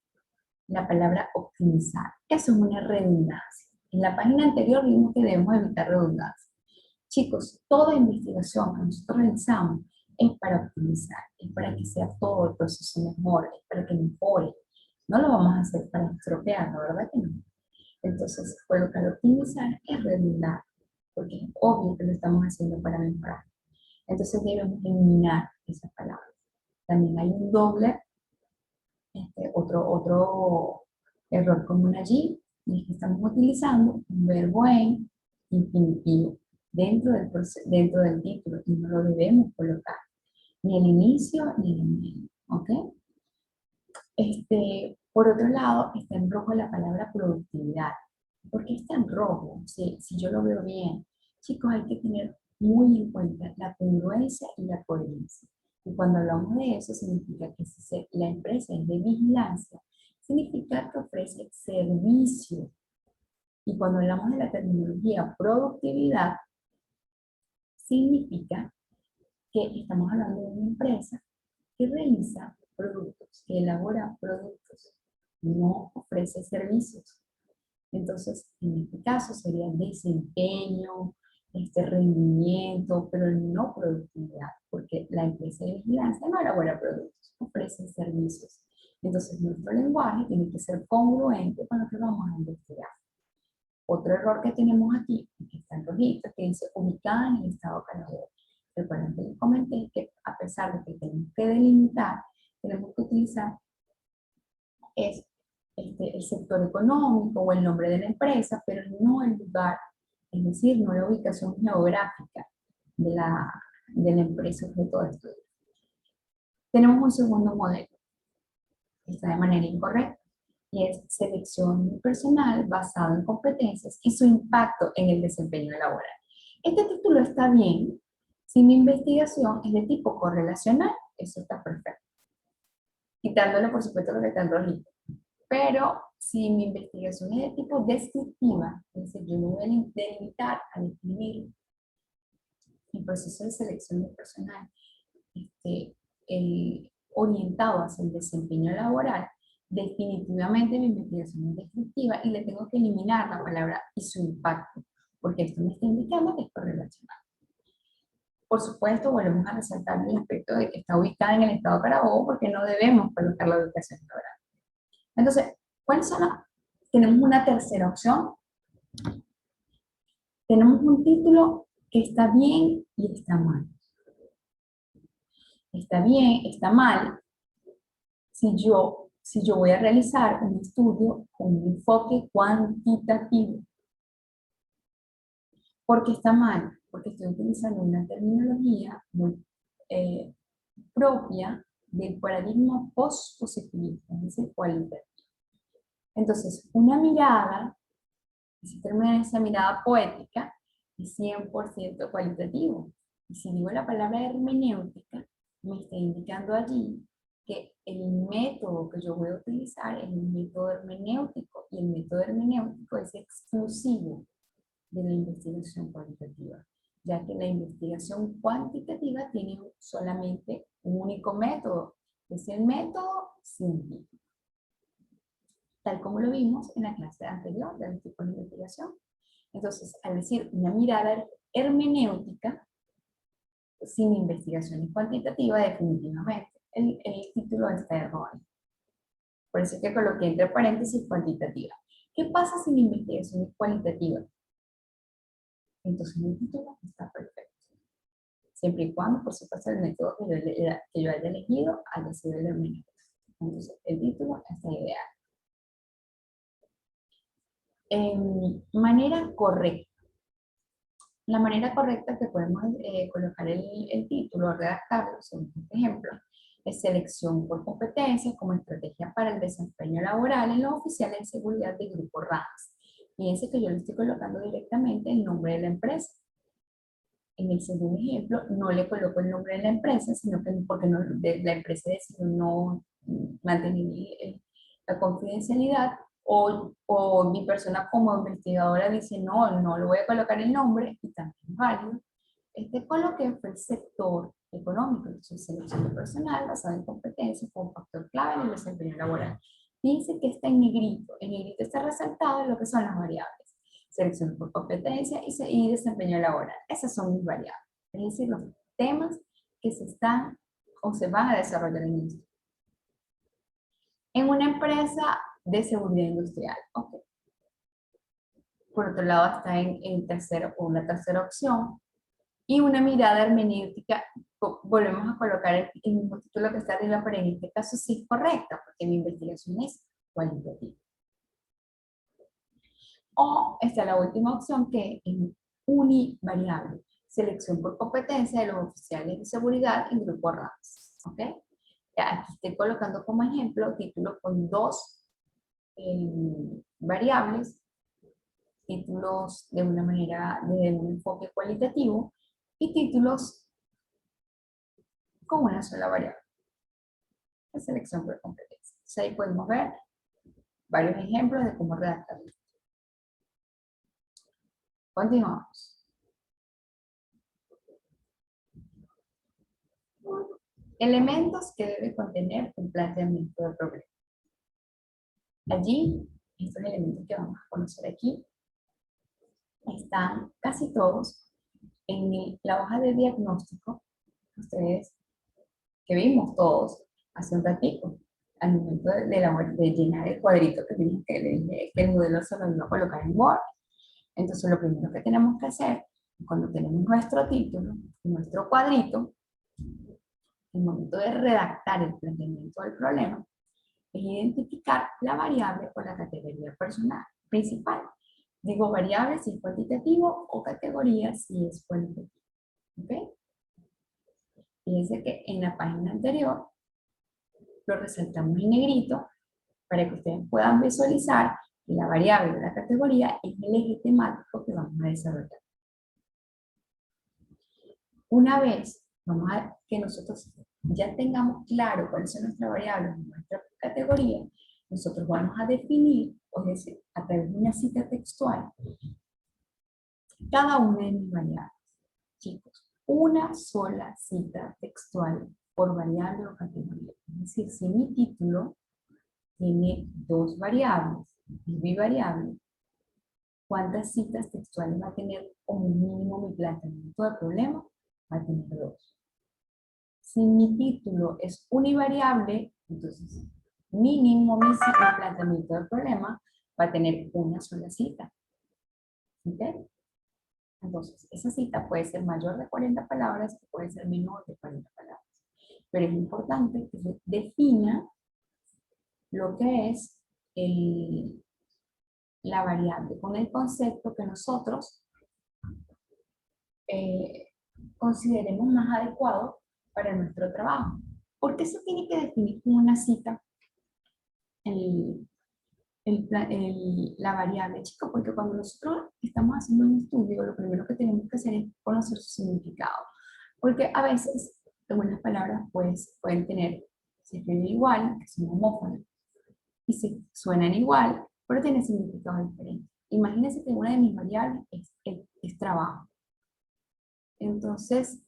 la palabra optimizar. Eso es una redundancia. En la página anterior vimos que debemos evitar redundancia. Chicos, toda investigación que nosotros realizamos es para optimizar, es para que sea todo el proceso mejor, es para que mejore. No lo vamos a hacer para estropearlo, ¿verdad que no? Entonces, colocar optimizar es redundar, porque es obvio que lo estamos haciendo para mejorar. Entonces debemos eliminar esas palabras. También hay un doble, otro error común allí, Y es que estamos utilizando un verbo en infinitivo dentro del título y no lo debemos colocar ni al inicio ni en el medio, ¿ok? Por otro lado, está en rojo la palabra productividad. ¿Por qué está en rojo? Si yo lo veo bien. Chicos, hay que tener muy en cuenta la congruencia y la coherencia. Y cuando hablamos de eso, significa que si la empresa es de vigilancia, significa que ofrece servicio. Y cuando hablamos de la terminología productividad, significa que estamos hablando de una empresa que realiza productos, que elabora productos, no ofrece servicios. Entonces, en este caso sería desempeño, rendimiento, pero no productividad, porque la empresa de vigilancia no elabora productos, ofrece servicios. Entonces, nuestro lenguaje tiene que ser congruente con lo que vamos a investigar. Otro error que tenemos aquí, que está en rojito, que dice ubicada en el estado Carabobo. Recuerden que les comenté que a pesar de que tenemos que delimitar, tenemos que utilizar el sector económico o el nombre de la empresa, pero no el lugar, es decir, no la ubicación geográfica de la empresa objeto de estudio. Tenemos un segundo modelo, que está de manera incorrecta, y es selección personal basado en competencias y su impacto en el desempeño laboral. Este título está bien, si mi investigación es de tipo correlacional, eso está perfecto. Quitándole, por supuesto, lo que está en rojito. Pero si mi investigación es de tipo descriptiva, es decir, yo me voy a delimitar a definir el proceso de selección de personal orientado hacia el desempeño laboral, definitivamente mi investigación es descriptiva y le tengo que eliminar la palabra y su impacto, porque esto me está indicando que es correlacional. Por supuesto, volvemos a resaltar el aspecto de que está ubicada en el estado Carabobo, porque no debemos colocar la ubicación laboral. Entonces, ¿cuáles son las? Tenemos una tercera opción. Tenemos un título que está bien y está mal. Está bien, está mal, si yo voy a realizar un estudio con un enfoque cuantitativo. ¿Por qué está mal? Porque estoy utilizando una terminología muy propia del paradigma post-positivista, es decir, cualitativo. Entonces, una mirada, si termina esa mirada poética, es 100% cualitativo. Y si digo la palabra hermenéutica, me está indicando allí que el método que yo voy a utilizar es un método hermenéutico, y el método hermenéutico es exclusivo de la investigación cualitativa, ya que la investigación cuantitativa tiene solamente un único método, es el método científico, tal como lo vimos en la clase anterior de los tipos de investigación. Entonces, al decir una mirada hermenéutica, sin investigaciones cuantitativas, definitivamente el título está erróneo. Por eso es que coloqué entre paréntesis cuantitativa. ¿Qué pasa si mi investigación es cualitativa? Entonces mi título está perfecto. Siempre y cuando, por supuesto, el método que yo haya elegido haya sido el hermenéutico. Entonces el título está ideal. Manera correcta. La manera correcta que podemos colocar el título, redactarlo, según este ejemplo, es selección por competencias como estrategia para el desempeño laboral en los oficiales de seguridad del grupo RANS. Fíjense que yo le estoy colocando directamente el nombre de la empresa. En el segundo ejemplo, no le coloco el nombre de la empresa, sino que porque no, la empresa decidió no mantener la confidencialidad, o mi persona como investigadora dice, no, no le voy a colocar el nombre, y también es válido. Coloqué fue el sector económico, entonces selección de personal basada en competencias como factor clave en el desempeño laboral. Fíjense que está en negrito está resaltado en lo que son las variables: selección por competencia y desempeño laboral. Esas son mis variables, es decir, los temas que se están o se van a desarrollar en esto. En una empresa de seguridad industrial, ok. Por otro lado está una tercera opción, y una mirada hermenéutica. Volvemos a colocar el mismo título que está arriba, pero en este caso sí es correcta, porque mi investigación es cualitativa. O está la última opción que es univariable, selección por competencia de los oficiales de seguridad en grupo RAMS. ¿Ok? Ya aquí estoy colocando como ejemplo títulos con dos variables, títulos de una manera, de un enfoque cualitativo y títulos con una sola variable, la selección por competencia. Entonces ahí podemos ver varios ejemplos de cómo redactar. Continuamos. Elementos que debe contener un planteamiento del problema. Allí, estos elementos que vamos a conocer aquí, están casi todos en la hoja de diagnóstico, ustedes que vimos todos hace un ratito, al momento de llenar el cuadrito que le dije que el modelo se lo iba a colocar en Word. Entonces lo primero que tenemos que hacer, cuando tenemos nuestro título, nuestro cuadrito, el momento de redactar el planteamiento del problema, es identificar la variable o la categoría personal principal. Digo variable si es cuantitativo o categoría si es cualitativo. ¿Ok? Fíjense que en la página anterior lo resaltamos en negrito para que ustedes puedan visualizar que la variable o la categoría es el eje temático que vamos a desarrollar. Una vez que nosotros ya tengamos claro cuáles son nuestras variables y nuestra categoría, nosotros vamos a definir, es decir, a través de una cita textual, cada una de mis variables. Chicos, una sola cita textual por variable o categoría. Es decir, si mi título tiene dos variables, es bivariable, ¿cuántas citas textuales va a tener como mínimo mi planteamiento de problema? Va a tener dos. Si mi título es univariable, entonces mínimo mi planteamiento del problema va a tener una sola cita. ¿Ok? Entonces, esa cita puede ser mayor de 40 palabras o puede ser menor de 40 palabras. Pero es importante que se defina lo que es la variable con el concepto que nosotros consideremos más adecuado para nuestro trabajo. ¿Por qué se tiene que definir con una cita la variable, chicos? Porque cuando nosotros estamos haciendo un estudio, lo primero que tenemos que hacer es conocer su significado. Porque a veces algunas palabras pues, pueden tener, se escriben igual, que son homófonas, y se suenan igual, pero tienen significados diferentes. Imagínense que una de mis variables es trabajo. Entonces,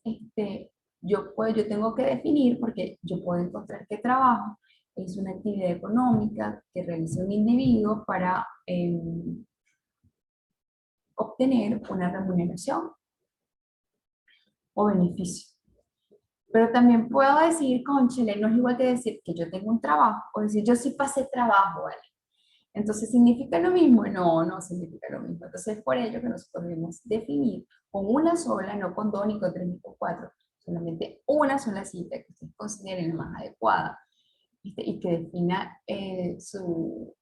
yo tengo que definir, porque yo puedo encontrar que trabajo es una actividad económica que realiza un individuo para obtener una remuneración o beneficio. Pero también puedo decir, cónchale, no es igual que decir que yo tengo un trabajo, o decir yo sí pasé trabajo, ¿vale? Entonces, ¿significa lo mismo? No, no significa lo mismo. Entonces, es por ello que nosotros debemos definir con una sola, no con dos, ni con tres, ni con cuatro, solamente una sola cita que ustedes consideren la más adecuada y que defina su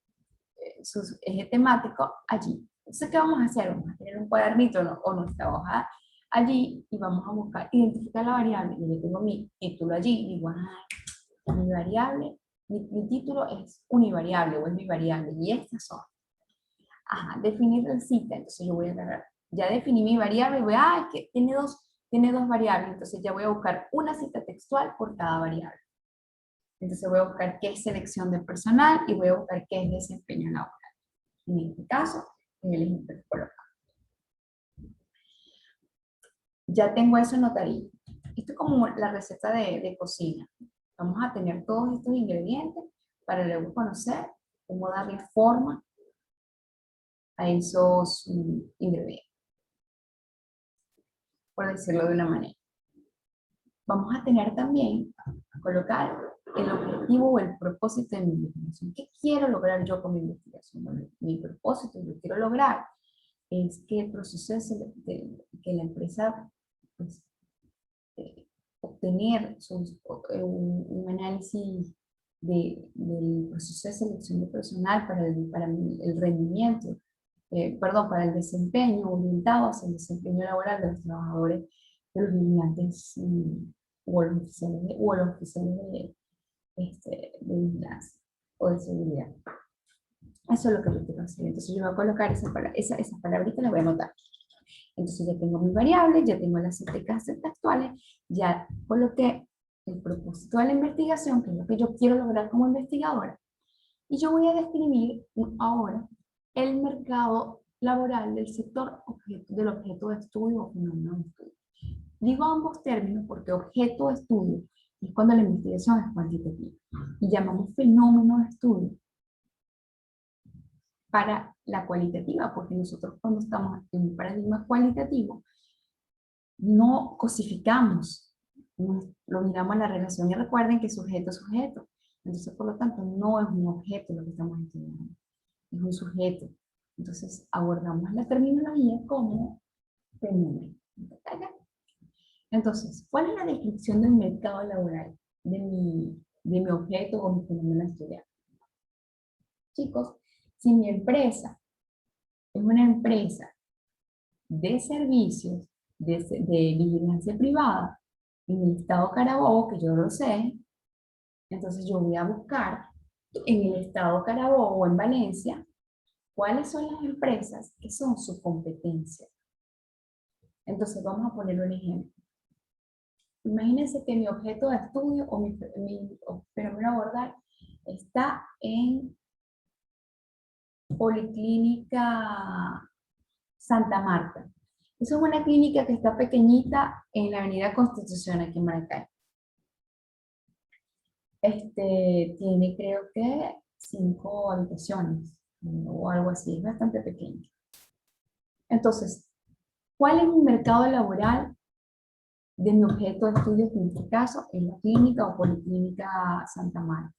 eje temático allí. Entonces, ¿qué vamos a hacer? Vamos a tener un cuadernito, ¿no? O nuestra hoja allí y vamos a buscar, identificar la variable. Yo tengo mi título allí, digo, mi variable, mi título es univariable o es bivariable y estas son. Definir la cita, entonces yo voy a agarrar, ya definí mi variable y voy a, que tiene dos variables, entonces ya voy a buscar una cita textual por cada variable. Entonces voy a buscar qué es selección de personal y voy a buscar qué es desempeño laboral. En este caso, en el ejemplo que colocamos. Ya tengo eso anotadito. Esto es como la receta de cocina. Vamos a tener todos estos ingredientes para luego conocer cómo darle forma a esos ingredientes, por decirlo de una manera. Vamos a tener también, a colocar el objetivo o el propósito de mi investigación. ¿Qué quiero lograr yo con mi investigación? Bueno, mi propósito, yo quiero lograr es que el proceso que la empresa pues, obtener un análisis del proceso de selección de personal para el rendimiento perdón, para el desempeño, orientado hacia el desempeño laboral de los trabajadores, de los vigilantes o los oficiales de vigilancia o de seguridad. Eso es lo que yo quiero hacer. Entonces yo voy a colocar esas palabritas, las voy a anotar. Entonces ya tengo mis variables, ya tengo las métricas textuales, ya coloqué el propósito de la investigación, que es lo que yo quiero lograr como investigadora, y yo voy a describir ahora el mercado laboral del sector del objeto de estudio o fenómeno de estudio. Digo ambos términos porque objeto de estudio es cuando la investigación es cuantitativa y llamamos fenómeno de estudio para la cualitativa, porque nosotros cuando estamos en un paradigma cualitativo no cosificamos, lo miramos a la relación y recuerden que sujeto es sujeto. Entonces, por lo tanto, no es un objeto lo que estamos estudiando, es un sujeto. Entonces, abordamos la terminología como fenómeno. Entonces, ¿cuál es la descripción del mercado laboral de mi objeto o mi fenómeno a estudiar? Chicos, si mi empresa es una empresa de servicios de vigilancia privada en el estado Carabobo, que yo lo sé, entonces yo voy a buscar en el estado Carabobo o en Valencia cuáles son las empresas que son su competencia. Entonces vamos a poner un ejemplo. Imagínense que mi objeto de estudio o mi fenómeno a abordar está en Policlínica Santa Marta. Esa es una clínica que está pequeñita en la Avenida Constitución, aquí en Maracay. Tiene creo que 5 habitaciones o algo así, es bastante pequeño. Entonces, ¿cuál es mi mercado laboral de mi objeto de estudio, que en este caso es la clínica o Policlínica Santa Marta?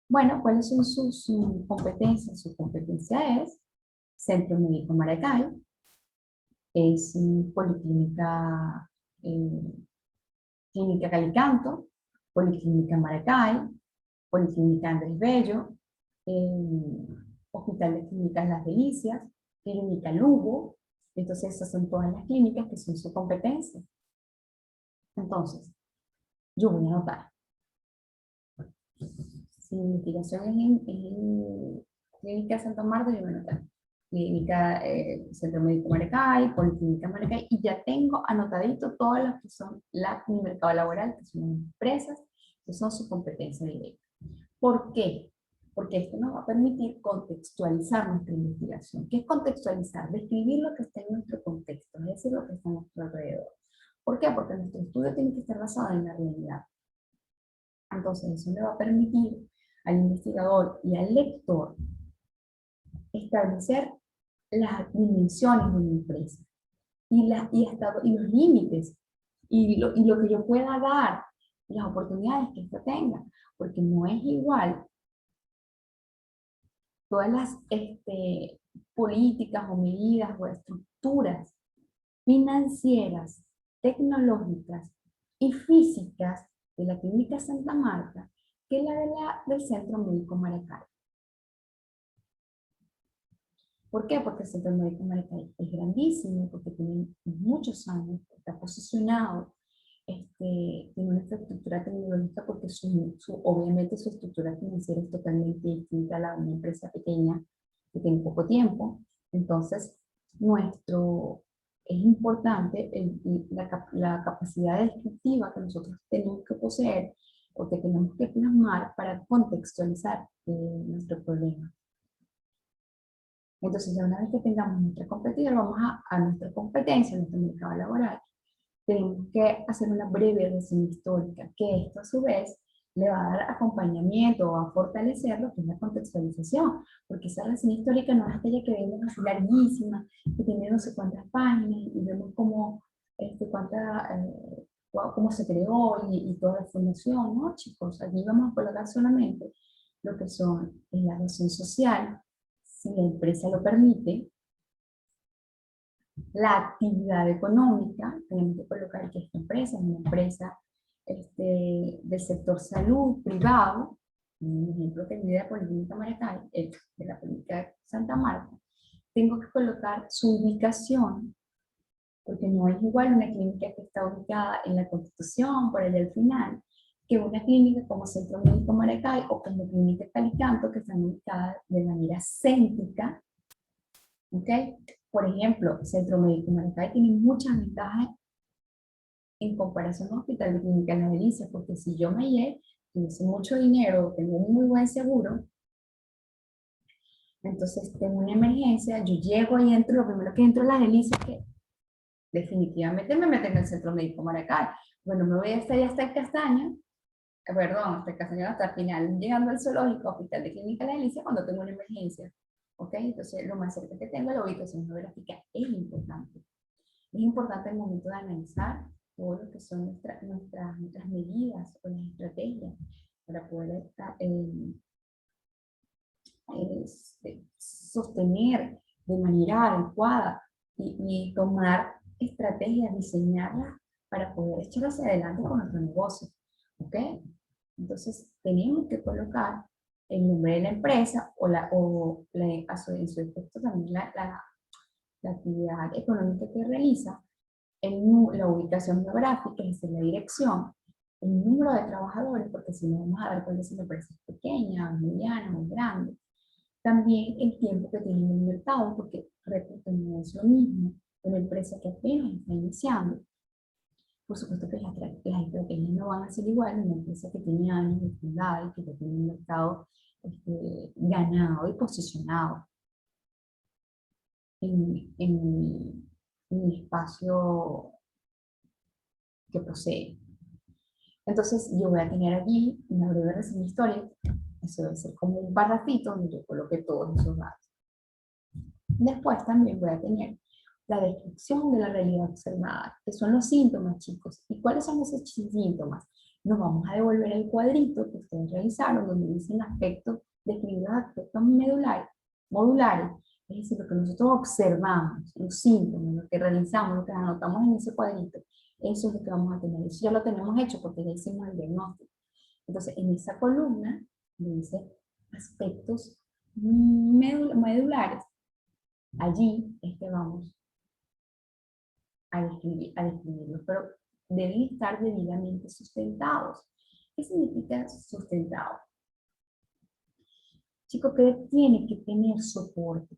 Bueno, ¿cuáles son sus competencias? Su competencia es Centro Médico Maracay, es Policlínica Clínica Calicanto, Policlínica Maracay, Policlínica Andrés Bello, Hospital de Clínicas Las Delicias, Clínica Lugo. Entonces esas son todas las clínicas que son su competencia. Entonces, yo voy a anotar. Si mi investigación es en Clínica Santa Marta, yo voy a anotar. Clínica Centro Médico Maracay, Policlínica Maracay, y ya tengo anotadito todas las que son mi mercado laboral, que son empresas, que son su competencia directa. ¿Por qué? Porque esto nos va a permitir contextualizar nuestra investigación. ¿Qué es contextualizar? Describir lo que está en nuestro contexto, es decir, lo que está a nuestro alrededor. ¿Por qué? Porque nuestro estudio tiene que estar basado en la realidad. Entonces, eso le va a permitir al investigador y al lector establecer las dimensiones de una empresa y los límites y lo que yo pueda dar, las oportunidades que esto tenga, porque no es igual todas las políticas o medidas o estructuras financieras, tecnológicas y físicas de la Clínica Santa Marta que del Centro Médico Maracay. ¿Por qué? Porque el Centro Médico Maracay es grandísimo, porque tiene muchos años, está posicionado, tiene una infraestructura tecnológica, porque obviamente su estructura financiera es totalmente distinta a la de una empresa pequeña que tiene poco tiempo. Entonces, es importante la capacidad descriptiva que nosotros tenemos que poseer o que tenemos que plasmar para contextualizar nuestro problema. Entonces, ya una vez que tengamos nuestra competidor, vamos a nuestra competencia, a nuestro mercado laboral. Tenemos que hacer una breve reseña histórica, que esto a su vez le va a dar acompañamiento o a fortalecer lo que es la contextualización, porque esa reseña histórica no es aquella que vemos así larguísima, que tiene no sé cuántas páginas y vemos cómo se creó y toda la información, ¿no, chicos? Aquí vamos a colocar solamente lo que son la razón social, si la empresa lo permite, la actividad económica, tenemos que colocar que esta empresa es una empresa del sector salud privado, un ejemplo que me da Policlínica Maracay, de la Clínica Santa Marta, tengo que colocar su ubicación, porque no es igual una clínica que está ubicada en la Constitución, por allá al final, que una clínica como Centro Médico Maracay o como Clínica Calicanto, que están ubicadas de manera céntrica, ¿ok? Por ejemplo, Centro Médico Maracay tiene muchas ventajas en comparación al Hospital de Clínica La Delicia, porque si yo me llevo, tuviese mucho dinero, tengo un muy buen seguro, entonces tengo una emergencia, yo llego y entro, lo primero que entro es La Delicia, que definitivamente me meten en el Centro Médico Maracay. Bueno, me voy hasta allá, hasta el Castaña, perdón, hasta el Castaño, hasta el final, llegando al zoológico, Hospital de Clínica La Delicia, cuando tengo una emergencia. ¿Ok? Entonces, lo más cerca que tengo, la ubicación geográfica es importante. Es importante el momento de analizar todo lo que son nuestras medidas o las estrategias para poder sostener de manera adecuada y tomar estrategias, diseñarlas para poder echar hacia adelante con nuestro negocio. ¿Ok? Entonces, tenemos que colocar el nombre de la empresa en su efecto también la actividad económica que realiza, la ubicación geográfica, es decir, la dirección, el número de trabajadores, porque si no vamos a dar cuenta si la empresa es pequeña, mediana, muy grande. También el tiempo que tiene en el mercado, porque repito, no es lo mismo una empresa que apenas está iniciando. Por supuesto que las estrategias no van a ser iguales, una empresa que tiene años de fundada y que ya tiene un mercado ganado y posicionado en el espacio que posee. Entonces yo voy a tener aquí una breve reseña histórica, eso debe ser como un parrafito donde yo coloque todos esos datos. Después también voy a tener la descripción de la realidad observada, que son los síntomas, chicos. ¿Y cuáles son esos síntomas? Nos vamos a devolver el cuadrito que ustedes realizaron, donde dicen aspectos, describir los aspectos modulares, es decir, lo que nosotros observamos, los síntomas, lo que realizamos, lo que anotamos en ese cuadrito, eso es lo que vamos a tener. Eso ya lo tenemos hecho porque ya hicimos el diagnóstico. Entonces, en esa columna dice aspectos medulares. Allí es que vamos a describirlos, pero deben estar debidamente sustentados. ¿Qué significa sustentado? Chico, que tiene que tener soporte.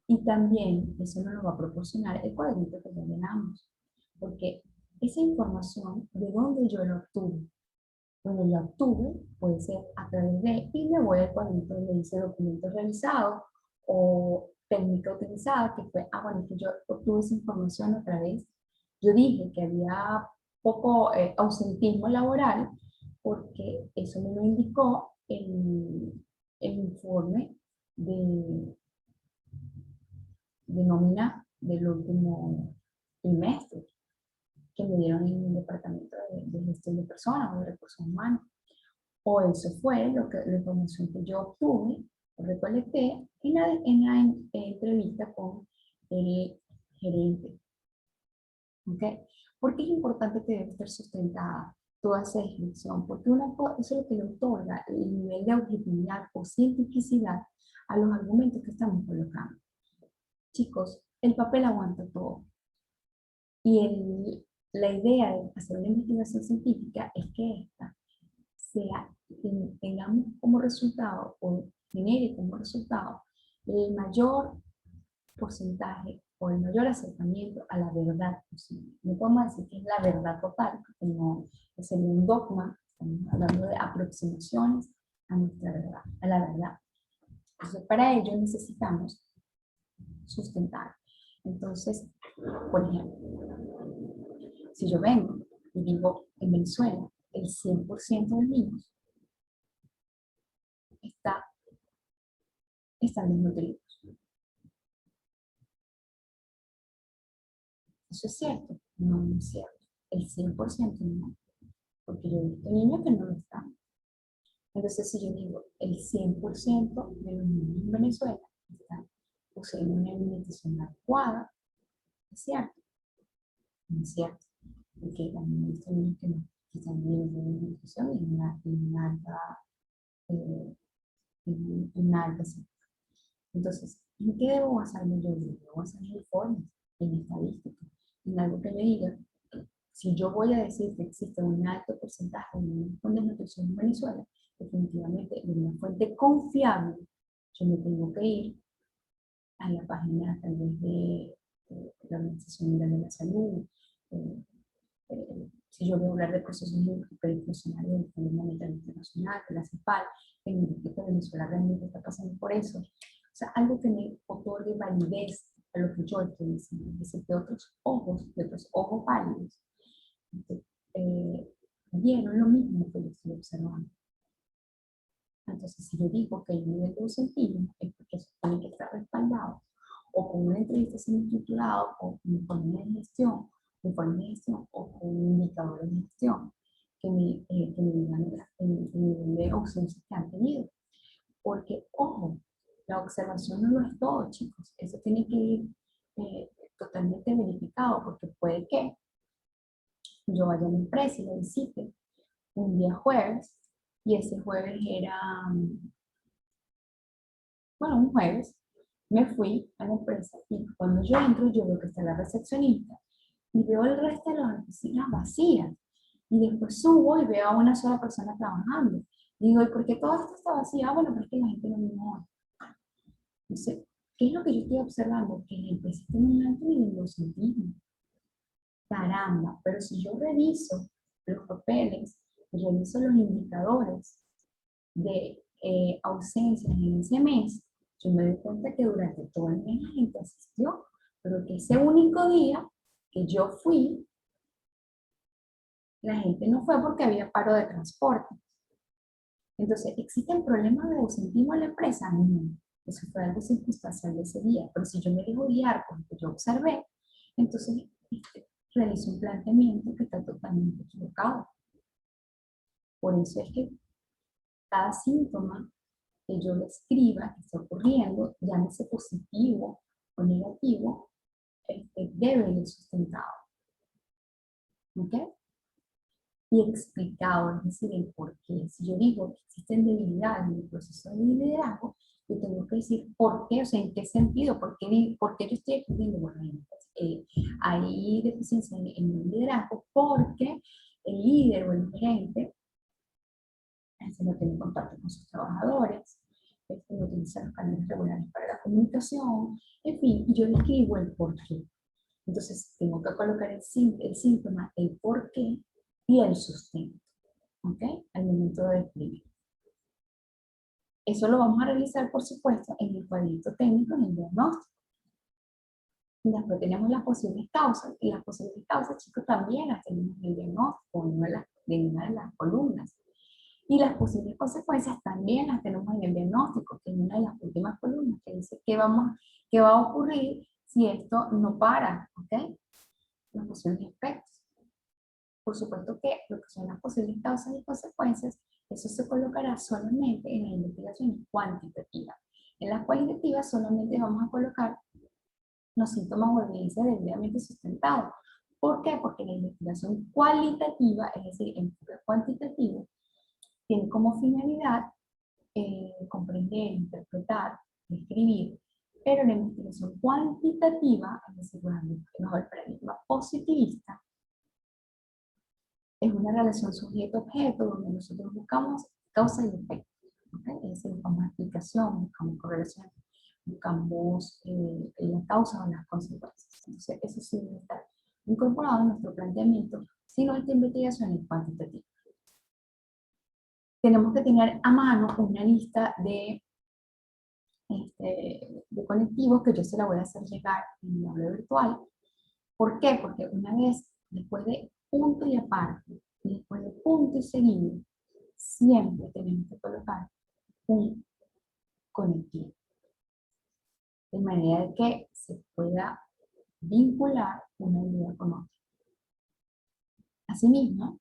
Y también eso nos lo va a proporcionar el cuadrito que ya llenamos. Porque esa información, ¿de dónde yo la obtuve? Donde la obtuve puede ser a través de, y me voy al cuadrito donde dice documento realizado o técnica utilizada, que fue, bueno, que yo obtuve esa información a través, yo dije que había poco ausentismo laboral, porque eso me lo indicó el informe de nómina del último trimestre que me dieron en el departamento de gestión de personas o de recursos humanos. O eso fue la información que yo obtuve, recolecté en la entrevista con el gerente. ¿Ok? ¿Por qué es importante que debe estar sustentada toda esa descripción? Porque eso es lo que le otorga el nivel de objetividad o cientificidad a los argumentos que estamos colocando. Chicos, el papel aguanta todo. Y la idea de hacer una investigación científica es que esta tengamos como resultado o genere como resultado el mayor porcentaje o el mayor acercamiento a la verdad posible. No podemos decir que es la verdad total, porque no es un dogma, estamos hablando de aproximaciones a nuestra verdad, a la verdad. Entonces, para ello necesitamos sustentar. Entonces, por ejemplo, si yo vengo y digo en Venezuela, el 100% de niños están desnutridos. ¿Eso es cierto? No, no es cierto. El 100% no. Porque yo he visto niños que no lo están. Entonces, si yo digo el 100% de los niños en Venezuela están poseen una alimentación adecuada, ¿es cierto? No es cierto. Porque también he visto niños que no, que están en una alimentación y una alta, una alta Entonces, ¿en qué debo basarme yo? Debo basarme en informes, en estadísticas, en algo que me diga. Si yo voy a decir que existe un alto porcentaje de nutrición en Venezuela, definitivamente de una fuente confiable, yo me tengo que ir a la página tal vez de la Organización Mundial de la Salud. eh, si yo voy a hablar de procesos hiperinflacionarios del Fondo Monetario Internacional, de la CEPAL, que me indique que Venezuela realmente está pasando por eso. O sea, algo que me otorgue validez a lo que yo estoy diciendo, es decir, de otros ojos válidos, eh, vieron lo mismo que yo estoy observando. Entonces, si yo digo que el nivel de ausentismo es porque eso tiene que estar respaldado o con una entrevista semi-estructurada o con informe de gestión o con indicadores de gestión que me digan el nivel de ausencia que han tenido. Porque, ojo, la observación no lo es todo, chicos. Eso tiene que ir totalmente verificado porque puede que yo vaya a la empresa y la visite un día jueves y ese jueves era, bueno, un jueves, me fui a la empresa y cuando yo entro yo veo que está la recepcionista y veo el resto de las oficinas vacías y después subo y veo a una sola persona trabajando. Digo, ¿y por qué todo esto está vacío? Ah, bueno, pero es que la gente no vino hoy. Entonces, ¿qué es lo que yo estoy observando? Que la empresa tiene un alto nivel de ausentismo. Caramba, pero si yo reviso los papeles, reviso los indicadores de ausencias en ese mes, yo me doy cuenta que durante todo el mes la gente asistió, pero que ese único día que yo fui, la gente no fue porque había paro de transporte. Entonces, ¿existen problemas de ausentismo en la empresa? No, eso fue algo circunstancial de ese día, pero si yo me dejo guiar por lo que yo observé, entonces realizo un planteamiento que está totalmente equivocado. Por eso es que cada síntoma que yo le escriba que está ocurriendo, llámese positivo o negativo, debe ir sustentado. ¿Ok? Y explicado, es decir, el por qué. Si yo digo que existen debilidades en el proceso de liderazgo, yo tengo que decir por qué, o sea, en qué sentido, por qué yo estoy escribiendo. Bueno, hay deficiencia en el liderazgo porque el líder o el gerente no tiene contacto con sus trabajadores, no utiliza los canales regulares para la comunicación, en fin, y yo le escribo el por qué. Entonces, tengo que colocar el síntoma, el por qué y el sustento, ¿ok? Al momento de escribir. Eso lo vamos a realizar, por supuesto, en el cuadrito técnico, en el diagnóstico. Y después tenemos las posibles causas, y las posibles causas, chicos, también las tenemos en el diagnóstico, en una de las columnas. Y las posibles consecuencias también las tenemos en el diagnóstico, que es una de las últimas columnas, que dice qué va a ocurrir si esto no para, ¿ok? Los posibles efectos. Por supuesto que lo que son las posibles causas y consecuencias, eso se colocará solamente en la investigación cuantitativa. En la cualitativa solamente vamos a colocar los síntomas o evidencias debidamente sustentados. ¿Por qué? Porque la investigación cualitativa, es decir, enfoque cuantitativo, tiene como finalidad comprender, interpretar, describir, pero la investigación cuantitativa, es decir, bajo el paradigma positivista, es una relación sujeto-objeto donde nosotros buscamos causa y efecto. ¿Okay? Es decir, buscamos explicación, buscamos correlación, buscamos la causa o las consecuencias. Entonces, eso sí debe estar incorporado en nuestro planteamiento si nuestra investigación es cuantitativa. Tenemos que tener a mano una lista de colectivos que yo se la voy a hacer llegar en mi aula virtual. ¿Por qué? Porque una vez, después de punto y aparte, y después de punto y seguido, siempre tenemos que colocar un conectivo. De manera que se pueda vincular una idea con otra. Asimismo,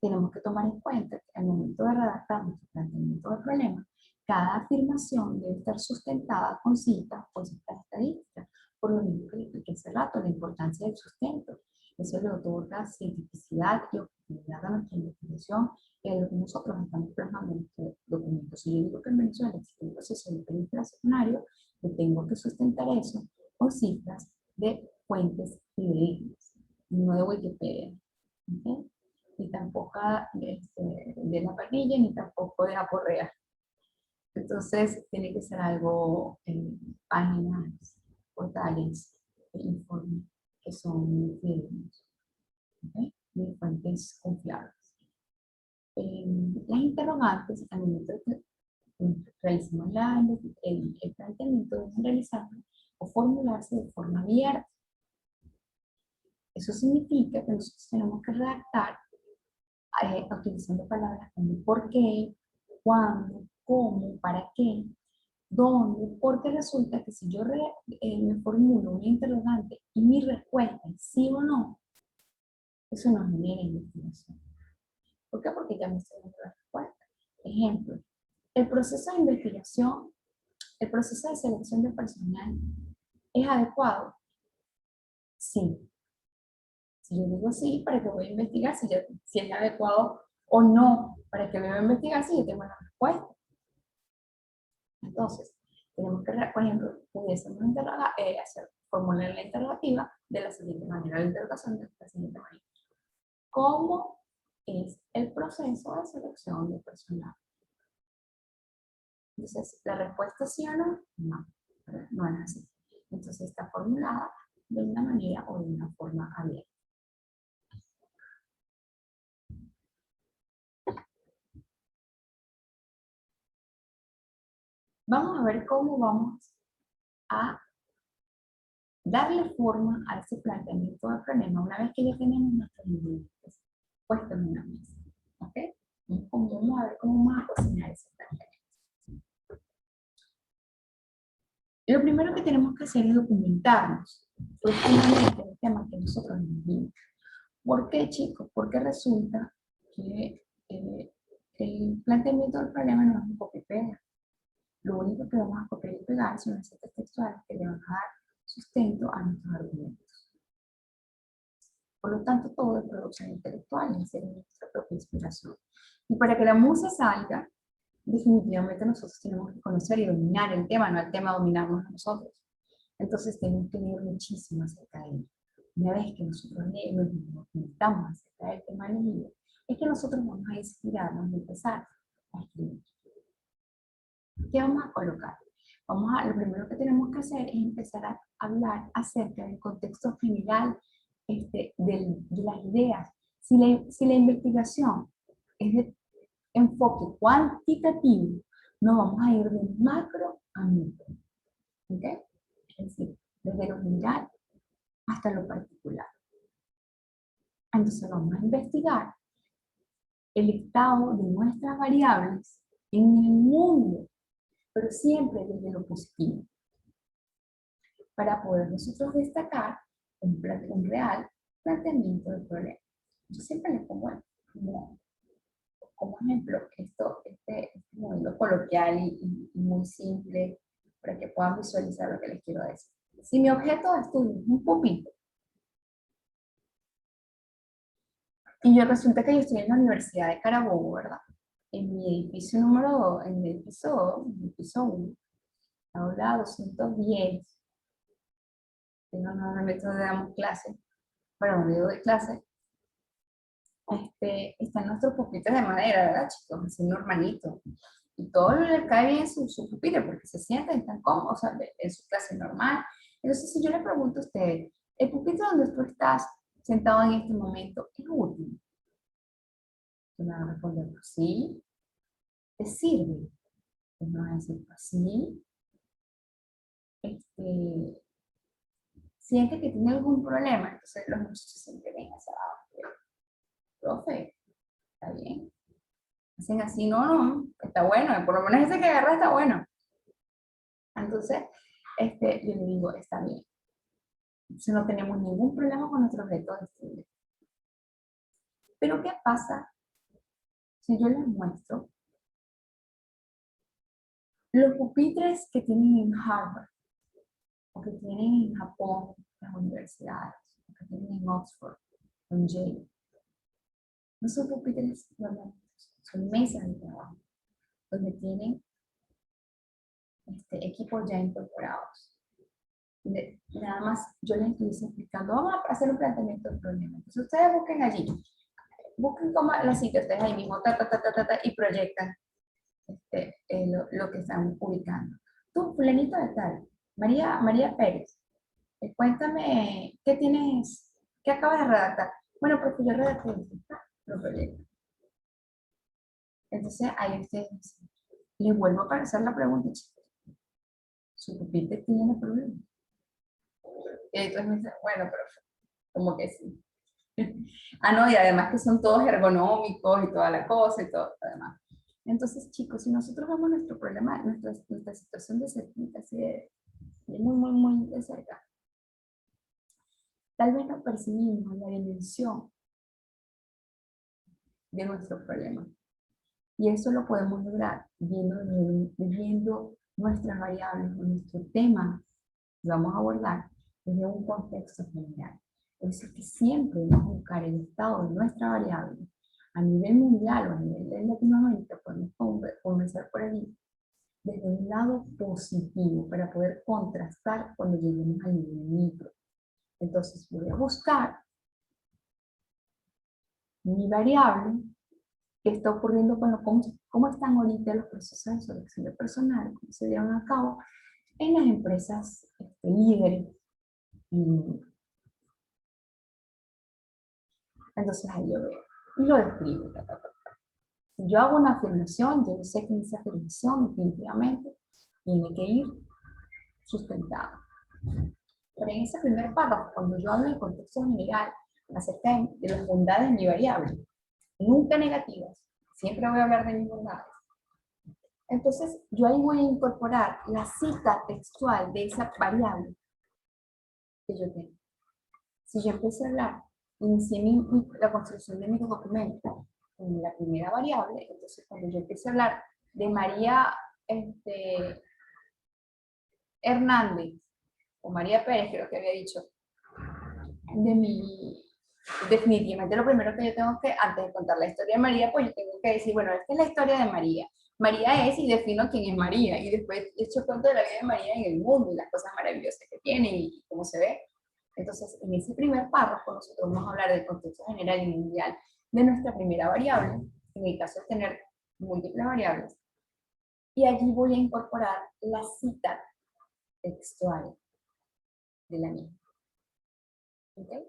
tenemos que tomar en cuenta que al momento de redactar nuestro planteamiento del problema, cada afirmación debe estar sustentada con citas o citas estadísticas, por lo mismo que le expliqué hace rato, la importancia del sustento. Eso le otorga cientificidad y objetividad a nuestra investigación lo que nosotros estamos plasmando en este documento. Si yo digo que en Venezuela existe un proceso de hiperinflacionario, yo tengo que sustentar eso con cifras de fuentes fidedignas, no de Wikipedia, ¿okay? Ni tampoco de la parrilla, ni tampoco de Aporrea. Entonces, tiene que ser algo en páginas, portales, informes que son fidedignos, ¿okay? De fuentes confiables. Las interrogantes, al momento de que realizamos el planteamiento, deben realizarlo o formularse de forma abierta. Eso significa que nosotros tenemos que redactar utilizando palabras como por qué, cuándo, cómo, para qué, dónde, porque resulta que si yo me formulo una interrogante y mi respuesta es sí o no, eso no genera investigación. ¿Por qué? Porque ya me estoy dando la respuesta. Ejemplo, el proceso de investigación, el proceso de selección de personal, ¿es adecuado? Sí. Si yo digo sí, ¿para qué voy a investigar si es adecuado o no? ¿Para qué voy a investigar si yo tengo la respuesta? Entonces, tenemos que, por ejemplo, pudiésemos formular la interrogativa de la siguiente manera, la interrogación de la siguiente manera. ¿Cómo es el proceso de selección de personal? Entonces, la respuesta sí o no, no, no es así. Entonces, está formulada de una manera o de una forma abierta. Vamos a ver cómo vamos a darle forma a ese planteamiento del problema una vez que ya tenemos nuestros ingredientes puestos en una mesa. ¿Ok? Vamos a ver cómo vamos a cocinar ese planteamiento. Lo primero que tenemos que hacer es documentarnos profundamente el tema que nosotros vimos. ¿Por qué, chicos? Porque resulta que el planteamiento del problema no es un copia y pega. Lo único que vamos a copiar y pegar son las citas textuales que le van a dar sustento a nuestros argumentos. Por lo tanto, todo es producción intelectual, es decir, nuestra propia inspiración. Y para que la musa salga, definitivamente nosotros tenemos que conocer y dominar el tema, no el tema dominarnos a nosotros. Entonces tenemos que leer muchísimo acerca de él. Una vez que nosotros leemos y nos comentamos acerca del tema elegido, es que nosotros vamos a inspirarnos y empezar a escribir. ¿Qué vamos a colocar? Lo primero que tenemos que hacer es empezar a hablar acerca del contexto general de las ideas. Si la investigación es de enfoque cuantitativo, no vamos a ir de macro a micro. ¿Ok? Es decir, desde lo general hasta lo particular. Entonces vamos a investigar el estado de nuestras variables en el mundo, pero siempre desde lo positivo, para poder nosotros destacar un real planteamiento del problema. Yo siempre les pongo como ejemplo este modelo coloquial y muy simple para que puedan visualizar lo que les quiero decir. Si mi objeto de estudio es un pupitre, y resulta que yo estoy en la Universidad de Carabobo, ¿verdad? En mi edificio número 2, en el piso 1, aula 210, normalmente donde damos clase, bueno, donde yo doy clase, están nuestros pupitres de madera, ¿verdad, chicos? Así normalito. Y todo le cae bien su pupitre porque se sienten tan cómodos, o sea, en su clase normal. Entonces, si yo le pregunto a ustedes, ¿el pupitre donde tú estás sentado en este momento es útil? Me van a responder, pues sí. ¿Te sirve? Me van a decir, pues sí. Siente que tiene algún problema, entonces los muchachos siempre ven hacia abajo. Profe, ¿está bien? Hacen así, no, está bueno, por lo menos ese que agarra está bueno. Entonces, yo le digo, está bien. Entonces no tenemos ningún problema con nuestro objeto de estudio. Pero ¿qué pasa si yo les muestro los pupitres que tienen en Harvard, o que tienen en Japón las universidades, o que tienen en Oxford, o en Yale? No son pupitres normales, en mesas de trabajo, donde tienen equipos ya incorporados. Nada más yo les estoy explicando, vamos a hacer un planteamiento del problema. Entonces ustedes busquen allí, busquen como la cita, ustedes ahí mismo, y proyectan lo que están ubicando. Tú, fulanito de tal, María Pérez, cuéntame, ¿qué tienes, qué acabas de redactar? Bueno, porque yo redacté esto, lo proyecto. Entonces ahí ustedes dicen, les vuelvo a hacer la pregunta, chicos, ¿su pupitre tiene problemas? Y entonces me dicen, bueno, pero como que sí. Ah, no, y además que son todos ergonómicos y toda la cosa y todo, además. Entonces, chicos, si nosotros vemos nuestro problema, nuestra situación de cerquita, así de muy de cerca, tal vez no percibimos la dimensión de nuestro problema. Y eso lo podemos lograr viendo nuestras variables o nuestro tema que vamos a abordar desde un contexto general. Es decir, que siempre vamos a buscar el estado de nuestra variable a nivel mundial o a nivel de Latinoamérica, podemos comenzar por allí, desde un lado positivo, para poder contrastar cuando lleguemos al nivel micro. Entonces voy a buscar mi variable, qué está ocurriendo con cómo están ahorita los procesos de selección de personal, cómo se llevan a cabo en las empresas líderes. Entonces ahí yo veo y lo describo. Si yo hago una afirmación, yo sé que esa afirmación definitivamente tiene que ir sustentada. Pero en ese primer párrafo, cuando yo hablo en contexto general acerca de las bondades de mi variable, nunca negativas, siempre voy a hablar de mis bondades. Entonces, yo ahí voy a incorporar la cita textual de esa variable que yo tengo. Si yo empecé a hablar, inicié la construcción de mi documento en la primera variable, entonces cuando yo empecé a hablar de María Hernández, o María Pérez, creo que había dicho, definitivamente lo primero que yo tengo que, antes de contar la historia de María, pues yo tengo que decir, bueno, esta es la historia de María. María es, y defino quién es María, y después echo cuenta de la vida de María en el mundo, y las cosas maravillosas que tiene, y cómo se ve. Entonces, en ese primer párrafo, nosotros vamos a hablar del contexto general y mundial de nuestra primera variable, en el caso de tener múltiples variables, y allí voy a incorporar la cita textual de la misma. ¿Okay?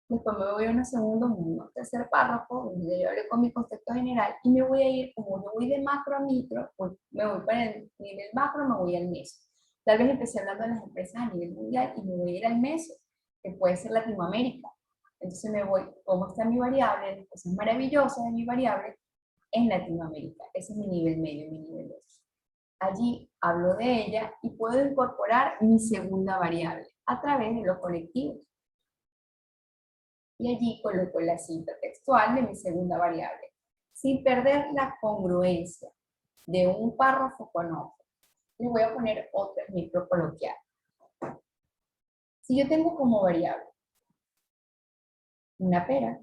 Después me voy a un tercer párrafo, donde yo hablo con mi contexto general, y me voy a ir, como yo voy de macro a micro, pues me voy para el nivel macro, me voy al meso. Tal vez empecé hablando de las empresas a nivel mundial y me voy a ir al meso, que puede ser Latinoamérica. Entonces me voy, ¿cómo está mi variable? Las cosas maravillosas de mi variable en Latinoamérica. Ese es mi nivel medio, mi nivel 2. Allí hablo de ella y puedo incorporar mi segunda variable a través de los colectivos. Y allí coloco la cita textual de mi segunda variable, sin perder la congruencia de un párrafo con otro. Le voy a poner otro ejemplo coloquial. Si yo tengo como variable una pera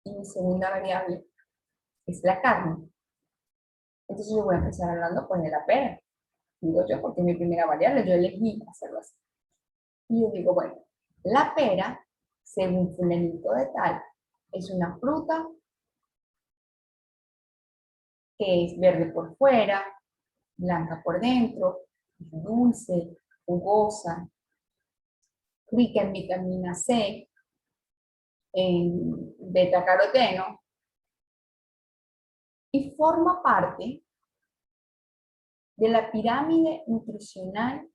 y mi segunda variable es la carne, entonces yo voy a empezar hablando pues de la pera. Digo yo, porque es mi primera variable, yo elegí hacerlo así. Y yo digo, bueno, la pera, según fulanito de tal, es una fruta que es verde por fuera, blanca por dentro, dulce, jugosa, rica en vitamina C, en beta-caroteno, y forma parte de la pirámide nutricional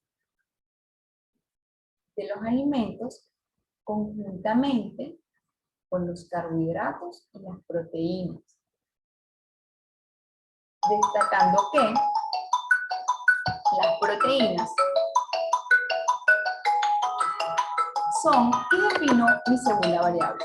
de los alimentos conjuntamente con los carbohidratos y las proteínas. Destacando que las proteínas son, y defino mi segunda variable.